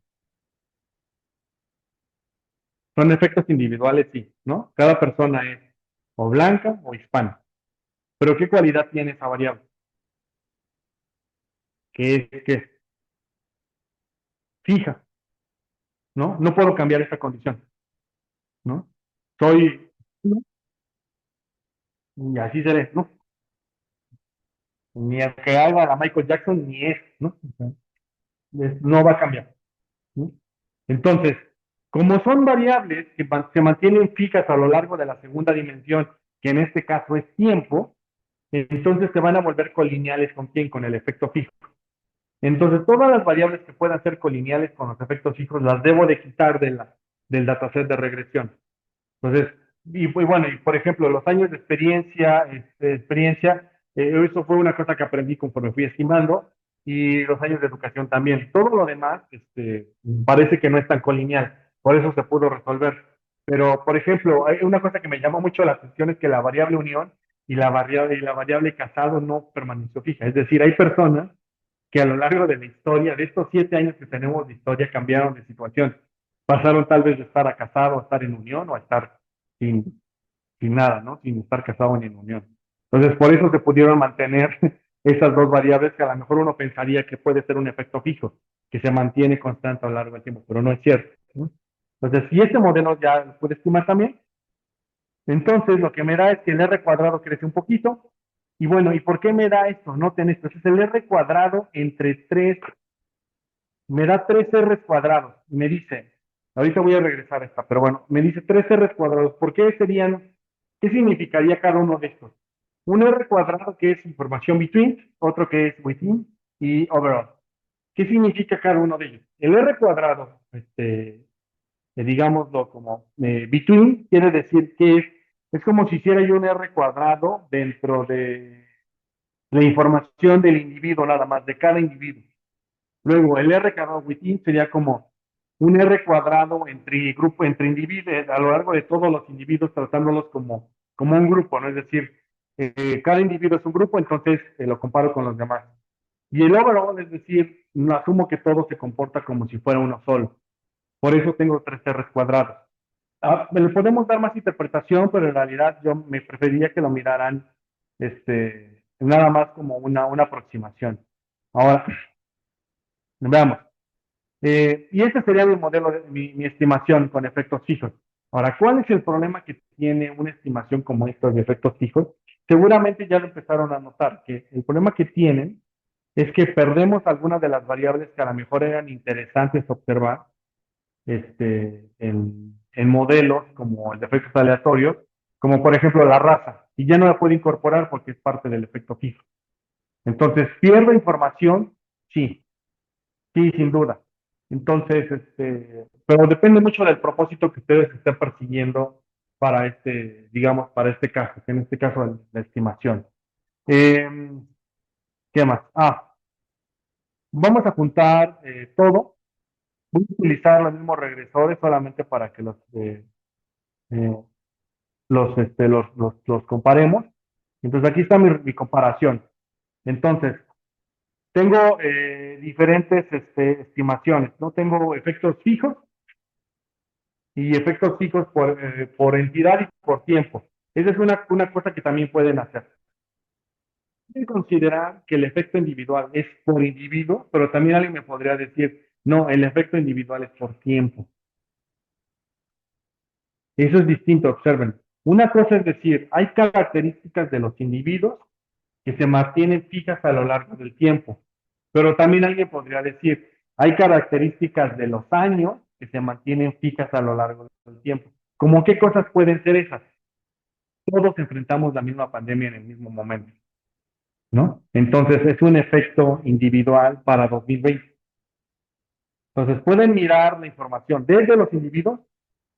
Son efectos individuales, sí, ¿no? Cada persona es o blanca o hispana. Pero ¿qué cualidad tiene esa variable? Que es fija, ¿no? No puedo cambiar esa condición, ¿no? Soy, ¿no? Y así seré, ¿no? Ni aunque haga la Michael Jackson, ni es, ¿no? O sea, no va a cambiar, ¿no? Entonces, como son variables que se mantienen fijas a lo largo de la segunda dimensión, que en este caso es tiempo, entonces se van a volver colineales con quién, con el efecto fijo. Entonces, todas las variables que puedan ser colineales con los efectos fijos las debo de quitar del dataset de regresión. Entonces, bueno, y por ejemplo, los años de experiencia, eso fue una cosa que aprendí conforme fui estimando, y los años de educación también. Todo lo demás, parece que no es tan colineal, por eso se pudo resolver. Pero, por ejemplo, hay una cosa que me llamó mucho la atención es que la variable unión y la variable casado no permaneció fija. Es decir, hay personas que a lo largo de la historia, de estos 7 años que tenemos de historia, cambiaron de situación. Pasaron tal vez de estar a casado a estar en unión o a estar sin, sin nada, ¿no? Sin estar casado ni en unión. Entonces, por eso se pudieron mantener esas dos variables que a lo mejor uno pensaría que puede ser un efecto fijo, que se mantiene constante a lo largo del tiempo, pero no es cierto, ¿no? Entonces, si este modelo ya lo puede estimar también, entonces lo que me da es que el R cuadrado crece un poquito. Y bueno, ¿y por qué me da esto? Noten esto, es el R cuadrado entre 3, me da 3 R cuadrados. Y me dice, ahorita voy a regresar a esta, pero bueno, me dice 3 R cuadrados. ¿Por qué serían, qué significaría cada uno de estos? Un R cuadrado que es información between, otro que es within y overall. ¿Qué significa cada uno de ellos? El R cuadrado, digámoslo como between, quiere decir que es como si hiciera yo un R cuadrado dentro de la información del individuo nada más, de cada individuo. Luego, el R cuadrado within sería como un R cuadrado entre grupo, entre individuos, a lo largo de todos los individuos, tratándolos como un grupo, ¿no? Es decir, cada individuo es un grupo, entonces lo comparo con los demás. Y el overall, es decir, no asumo que todo se comporta como si fuera uno solo. Por eso tengo 3 R cuadrados. Le podemos dar más interpretación, pero en realidad yo me preferiría que lo miraran nada más como una aproximación. Ahora, veamos. Y ese sería mi modelo, mi estimación con efectos fijos. Ahora, ¿cuál es el problema que tiene una estimación como esta de efectos fijos? Seguramente ya lo empezaron a notar, que el problema que tienen es que perdemos algunas de las variables que a lo mejor eran interesantes observar en modelos como el de efectos aleatorios, como por ejemplo la raza, y ya no la puedo incorporar porque es parte del efecto fijo. Entonces, ¿pierdo información? Sí, sí, sin duda. Entonces, pero depende mucho del propósito que ustedes estén persiguiendo para digamos, para este caso, que en este caso la estimación. Eh, ¿Qué más? Vamos a juntar todo. Voy a utilizar los mismos regresores solamente para que eh, los comparemos. Entonces, aquí está mi comparación. Entonces, tengo diferentes estimaciones, ¿no? Tengo efectos fijos y efectos fijos por entidad y por tiempo. Esa es una cosa que también pueden hacer. Pueden considerar que el efecto individual es por individuo, pero también alguien me podría decir, no, el efecto individual es por tiempo. Eso es distinto, observen. Una cosa es decir, hay características de los individuos que se mantienen fijas a lo largo del tiempo, pero también alguien podría decir, hay características de los años que se mantienen fijas a lo largo del tiempo. ¿Cómo qué cosas pueden ser esas? Todos enfrentamos la misma pandemia en el mismo momento, ¿no? Entonces es un efecto individual para 2020. Entonces pueden mirar la información desde los individuos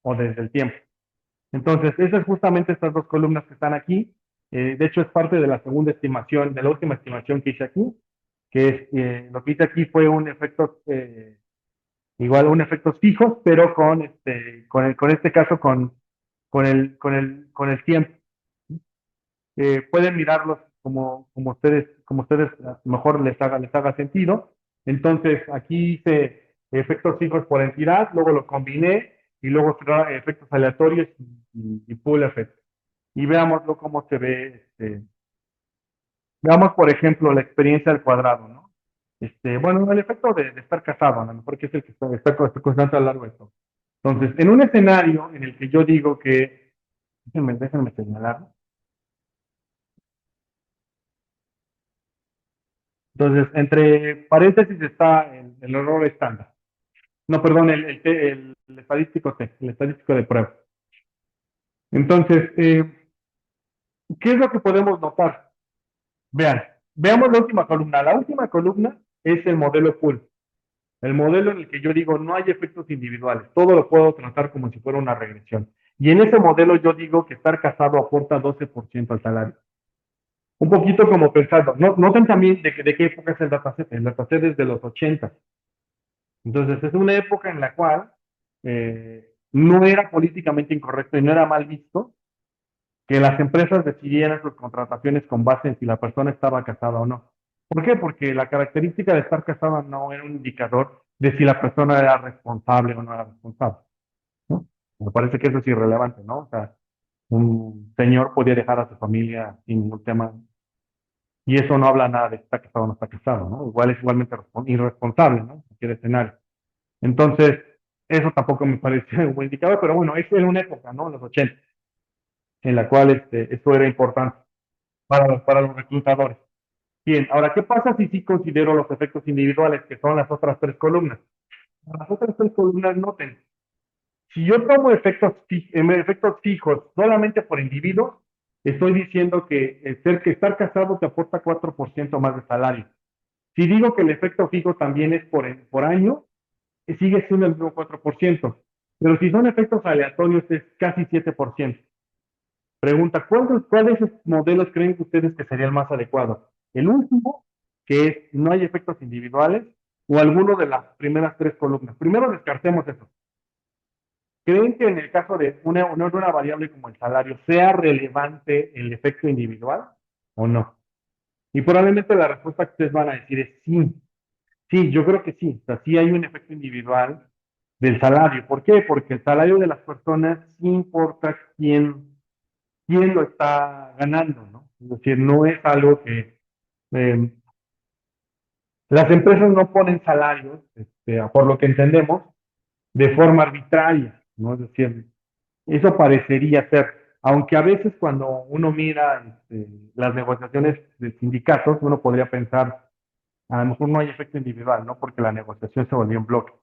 o desde el tiempo. Entonces, esas es justamente estas dos columnas que están aquí. De hecho, es parte de la segunda estimación, de la última estimación que hice aquí, que es, lo que hice aquí fue un efecto, igual un efectos fijos, pero con este caso, con el tiempo. Pueden mirarlos como ustedes mejor les haga sentido. Entonces, aquí hice efectos fijos por entidad, luego lo combiné y luego efectos aleatorios y pool effect. Y veámoslo cómo se ve. Veamos, por ejemplo, la experiencia al cuadrado, ¿no? Bueno, el efecto de estar casado, a lo mejor que es el que está constante a lo largo de esto. Entonces, en un escenario en el que yo digo que, déjenme señalar. Entonces, entre paréntesis está el error estándar. No, perdón, el estadístico T, el estadístico de prueba. Entonces, ¿qué es lo que podemos notar? Vean, veamos la última columna. La última columna es el modelo full. El modelo en el que yo digo no hay efectos individuales, todo lo puedo tratar como si fuera una regresión. Y en ese modelo yo digo que estar casado aporta 12% al salario. Un poquito como pensando, noten también de qué época es el dataset. El dataset es de los 80. Entonces es una época en la cual no era políticamente incorrecto y no era mal visto que las empresas decidieran sus contrataciones con base en si la persona estaba casada o no. ¿Por qué? Porque la característica de estar casada no era un indicador de si la persona era responsable o no era responsable, ¿no? Me parece que eso es irrelevante, ¿no? O sea, un señor podía dejar a su familia sin ningún tema. Y eso no habla nada de si está casado o no está casado, ¿no? Igual es igualmente irresponsable, ¿no? En cualquier escenario. Entonces, eso tampoco me parece un buen indicador, pero bueno, eso era una época, ¿no? En los 80, en la cual eso era importante para los reclutadores. Bien, ahora, ¿qué pasa si sí considero los efectos individuales, que son las otras tres columnas? Las otras tres columnas, noten, si yo tomo efectos fijos solamente por individuo, estoy diciendo que que estar casado te aporta 4% más de salario. Si digo que el efecto fijo también es por año, sigue siendo el mismo 4%. Pero si son efectos aleatorios, es casi 7%. Pregunta, ¿cuál de esos modelos creen ustedes que sería el más adecuado? ¿El último, que es no hay efectos individuales, o alguno de las primeras tres columnas? Primero descartemos eso. ¿Creen que en el caso de una variable como el salario sea relevante el efecto individual o no? Y probablemente la respuesta que ustedes van a decir es sí. Sí, yo creo que sí. O sea, sí hay un efecto individual del salario. ¿Por qué? Porque el salario de las personas sí importa quién lo está ganando, ¿no? Es decir, no es algo que eh, las empresas no ponen salarios, por lo que entendemos, de forma arbitraria, ¿no? Es decir, eso parecería ser, aunque a veces cuando uno mira las negociaciones de sindicatos, uno podría pensar, a lo mejor no hay efecto individual, ¿no? Porque la negociación se volvió en bloque.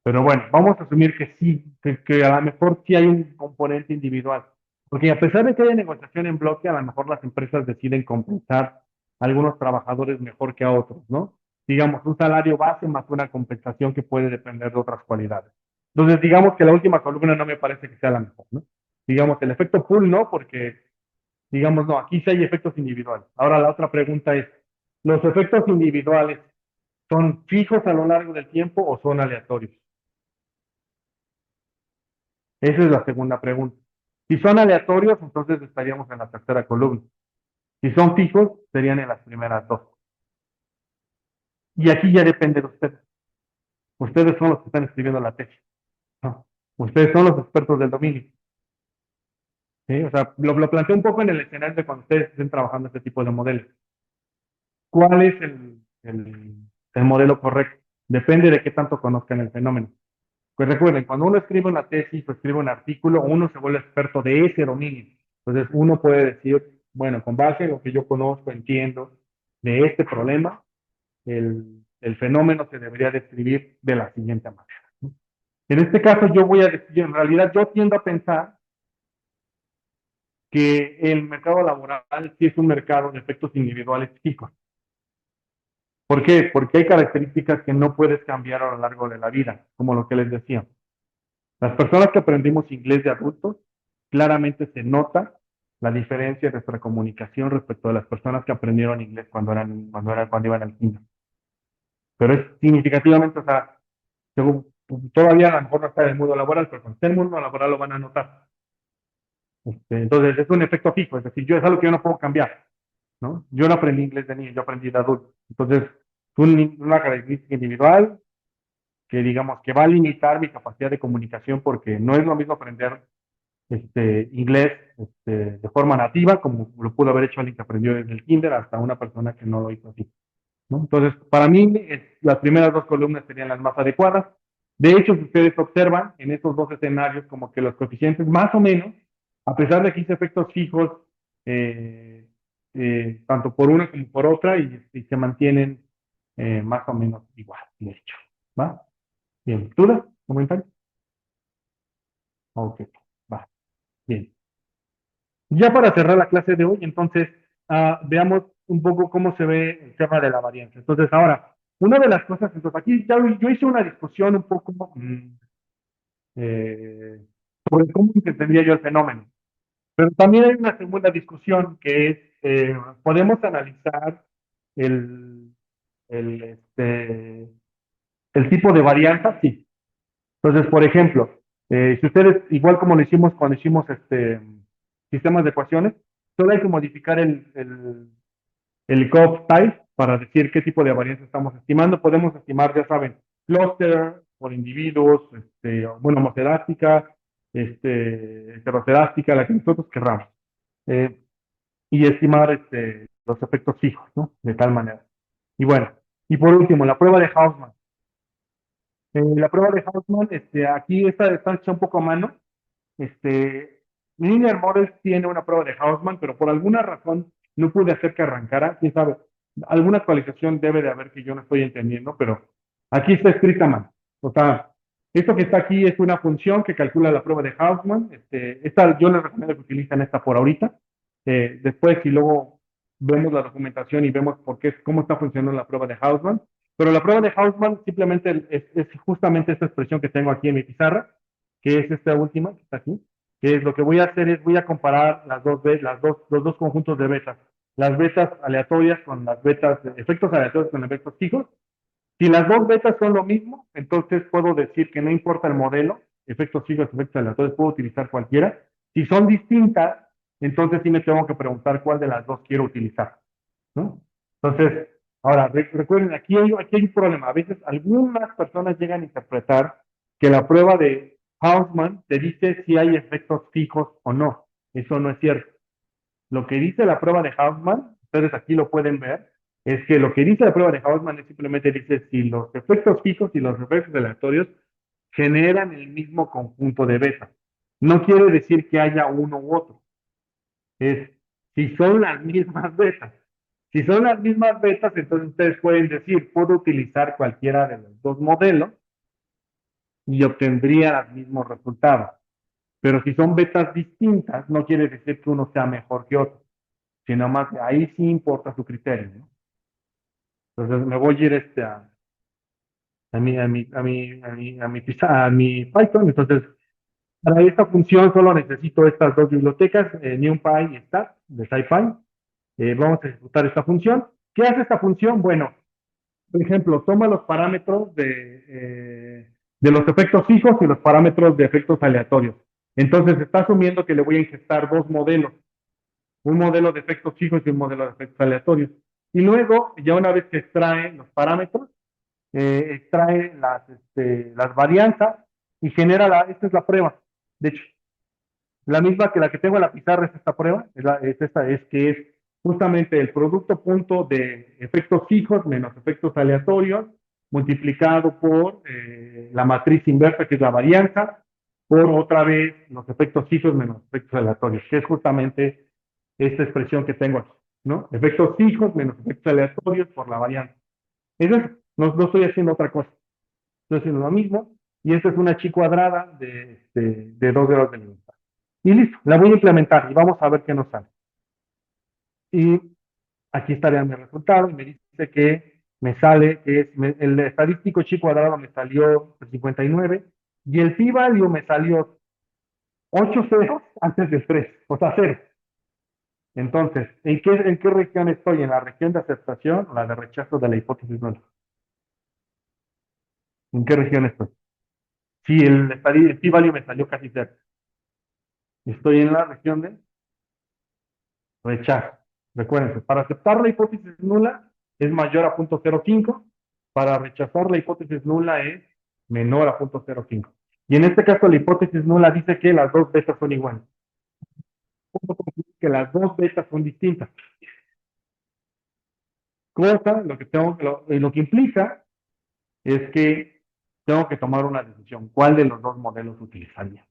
Pero bueno, vamos a asumir que sí, que a lo mejor sí hay un componente individual. Porque a pesar de que haya negociación en bloque, a lo mejor las empresas deciden compensar a algunos trabajadores mejor que a otros, ¿no? Digamos, un salario base más una compensación que puede depender de otras cualidades. Entonces, digamos que la última columna no me parece que sea la mejor, ¿no? Digamos, el efecto pool no, porque, digamos, no, aquí sí hay efectos individuales. Ahora la otra pregunta es, ¿los efectos individuales son fijos a lo largo del tiempo o son aleatorios? Esa es la segunda pregunta. Si son aleatorios, entonces estaríamos en la tercera columna. Si son fijos, serían en las primeras dos. Y aquí ya depende de ustedes. Ustedes son los que están escribiendo la tesis, ¿no? Ustedes son los expertos del dominio. ¿Sí? O sea, lo planteo un poco en el escenario de cuando ustedes estén trabajando este tipo de modelos. ¿Cuál es el modelo correcto? Depende de qué tanto conozcan el fenómeno. Pues recuerden, cuando uno escribe una tesis o escribe un artículo, uno se vuelve experto de ese dominio. Entonces, uno puede decir, bueno, con base en lo que yo conozco, entiendo de este problema, el fenómeno se debería describir de la siguiente manera, ¿no? En este caso, yo voy a decir, en realidad, yo tiendo a pensar que el mercado laboral sí es un mercado de efectos individuales chicos. ¿Por qué? Porque hay características que no puedes cambiar a lo largo de la vida, como lo que les decía. Las personas que aprendimos inglés de adultos, claramente se nota la diferencia de nuestra comunicación respecto a las personas que aprendieron inglés cuando iban al kinder. Pero es significativamente, o sea, todavía a lo mejor no está en el mundo laboral, pero cuando esté en el mundo laboral lo van a notar. Entonces, es un efecto fijo, es decir, es algo que yo no puedo cambiar, ¿no? Yo no aprendí inglés de niño, yo aprendí de adulto. Entonces, una característica individual que digamos que va a limitar mi capacidad de comunicación porque no es lo mismo aprender inglés de forma nativa, como lo pudo haber hecho alguien que aprendió desde el kinder, hasta una persona que no lo hizo así, ¿no? Entonces, para mí, las primeras dos columnas serían las más adecuadas. De hecho, si ustedes observan en estos dos escenarios, como que los coeficientes, más o menos, a pesar de que hice efectos fijos, eh, tanto por una como por otra, y se mantienen más o menos igual, de hecho. ¿Va? Bien, ¿dudas? ¿Comentarios? Ok, va, bien. Ya para cerrar la clase de hoy, entonces, veamos un poco cómo se ve el tema de la varianza. Entonces, ahora, una de las cosas, entonces aquí ya yo hice una discusión un poco eh, sobre cómo entendía yo el fenómeno, pero también hay una segunda discusión que es, ¿podemos analizar el, el, este, el tipo de varianza? Sí. Entonces, por ejemplo, si ustedes, igual como lo hicimos cuando hicimos sistemas de ecuaciones, solo hay que modificar el curve type para decir qué tipo de varianza estamos estimando. Podemos estimar, ya saben, cluster por individuos, bueno, homocedástica, heterocedástica, la que nosotros querramos. Y estimar los efectos fijos, ¿no? De tal manera. Y bueno, y por último, la prueba de Hausmann. La prueba de Hausmann, aquí está hecha un poco a mano. Linear Models tiene una prueba de Hausmann, pero por alguna razón no pude hacer que arrancara. Quién sabe, alguna actualización debe de haber que yo no estoy entendiendo, pero aquí está escrita mal. O sea, esto que está aquí es una función que calcula la prueba de Hausmann. Esta, yo les recomiendo que utilicen esta por ahorita. Después, si luego vemos la documentación y vemos por qué, cómo está funcionando la prueba de Hausmann. Pero la prueba de Hausmann simplemente es justamente esta expresión que tengo aquí en mi pizarra, que es esta última que está aquí, que es lo que voy a hacer es voy a comparar los dos conjuntos de betas, las betas aleatorias con las betas, efectos aleatorios con efectos fijos. Si las dos betas son lo mismo, entonces puedo decir que no importa el modelo, efectos fijos, efectos aleatorios, puedo utilizar cualquiera. Si son distintas, entonces sí me tengo que preguntar cuál de las dos quiero utilizar, ¿no? Entonces, ahora, recuerden, aquí hay un problema. A veces algunas personas llegan a interpretar que la prueba de Hausmann te dice si hay efectos fijos o no. Eso no es cierto. Lo que dice la prueba de Hausmann, ustedes aquí lo pueden ver, es que lo que dice la prueba de Hausmann es simplemente dice si los efectos fijos y los efectos aleatorios generan el mismo conjunto de betas. No quiere decir que haya uno u otro. Es si son las mismas betas. Si son las mismas betas, entonces ustedes pueden decir, puedo utilizar cualquiera de los dos modelos y obtendría los mismos resultados. Pero si son betas distintas, no quiere decir que uno sea mejor que otro, sino más que ahí sí importa su criterio, ¿no? Entonces me voy a ir a mi Python. Entonces, para esta función solo necesito estas dos bibliotecas, NumPy y Stat de SciPy. Vamos a ejecutar esta función. ¿Qué hace esta función? Bueno, por ejemplo, toma los parámetros de los efectos fijos y los parámetros de efectos aleatorios. Entonces, está asumiendo que le voy a ingestar dos modelos, un modelo de efectos fijos y un modelo de efectos aleatorios. Y luego, ya una vez que extrae los parámetros, extrae las varianzas y genera esta es la prueba. De hecho, la misma que la que tengo en la pizarra es esta prueba, es que es justamente el producto punto de efectos fijos menos efectos aleatorios multiplicado por la matriz inversa, que es la varianza, por otra vez los efectos fijos menos efectos aleatorios, que es justamente esta expresión que tengo aquí, ¿no? Efectos fijos menos efectos aleatorios por la varianza. Eso es, no estoy haciendo otra cosa, estoy haciendo lo mismo, y esta es una chi cuadrada de 2 grados de libertad. Y listo, la voy a implementar y vamos a ver qué nos sale. Y aquí estaría mi resultado y me dice que me sale, que el estadístico chi cuadrado me salió 59 y el p-value me salió 8 ceros antes del 3, o sea, 0. Entonces, ¿en qué región estoy? ¿En la región de aceptación o la de rechazo de la hipótesis nula? ¿En qué región estoy? Si el p-value me salió casi 0. Estoy en la región de rechazo. Recuerden, para aceptar la hipótesis nula es mayor a 0.05, para rechazar la hipótesis nula es menor a 0.05. Y en este caso la hipótesis nula dice que las dos betas son iguales. Que las dos betas son distintas. Cosa, lo que implica es que tengo que tomar una decisión. ¿Cuál de los dos modelos utilizaría?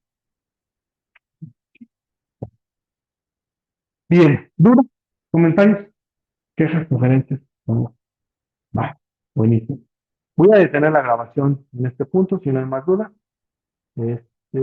Bien, ¿dudas? ¿Comentarios? ¿Quejas? ¿Sugerencias? No. Va, buenísimo. Voy a detener la grabación en este punto, si no hay más dudas. Este,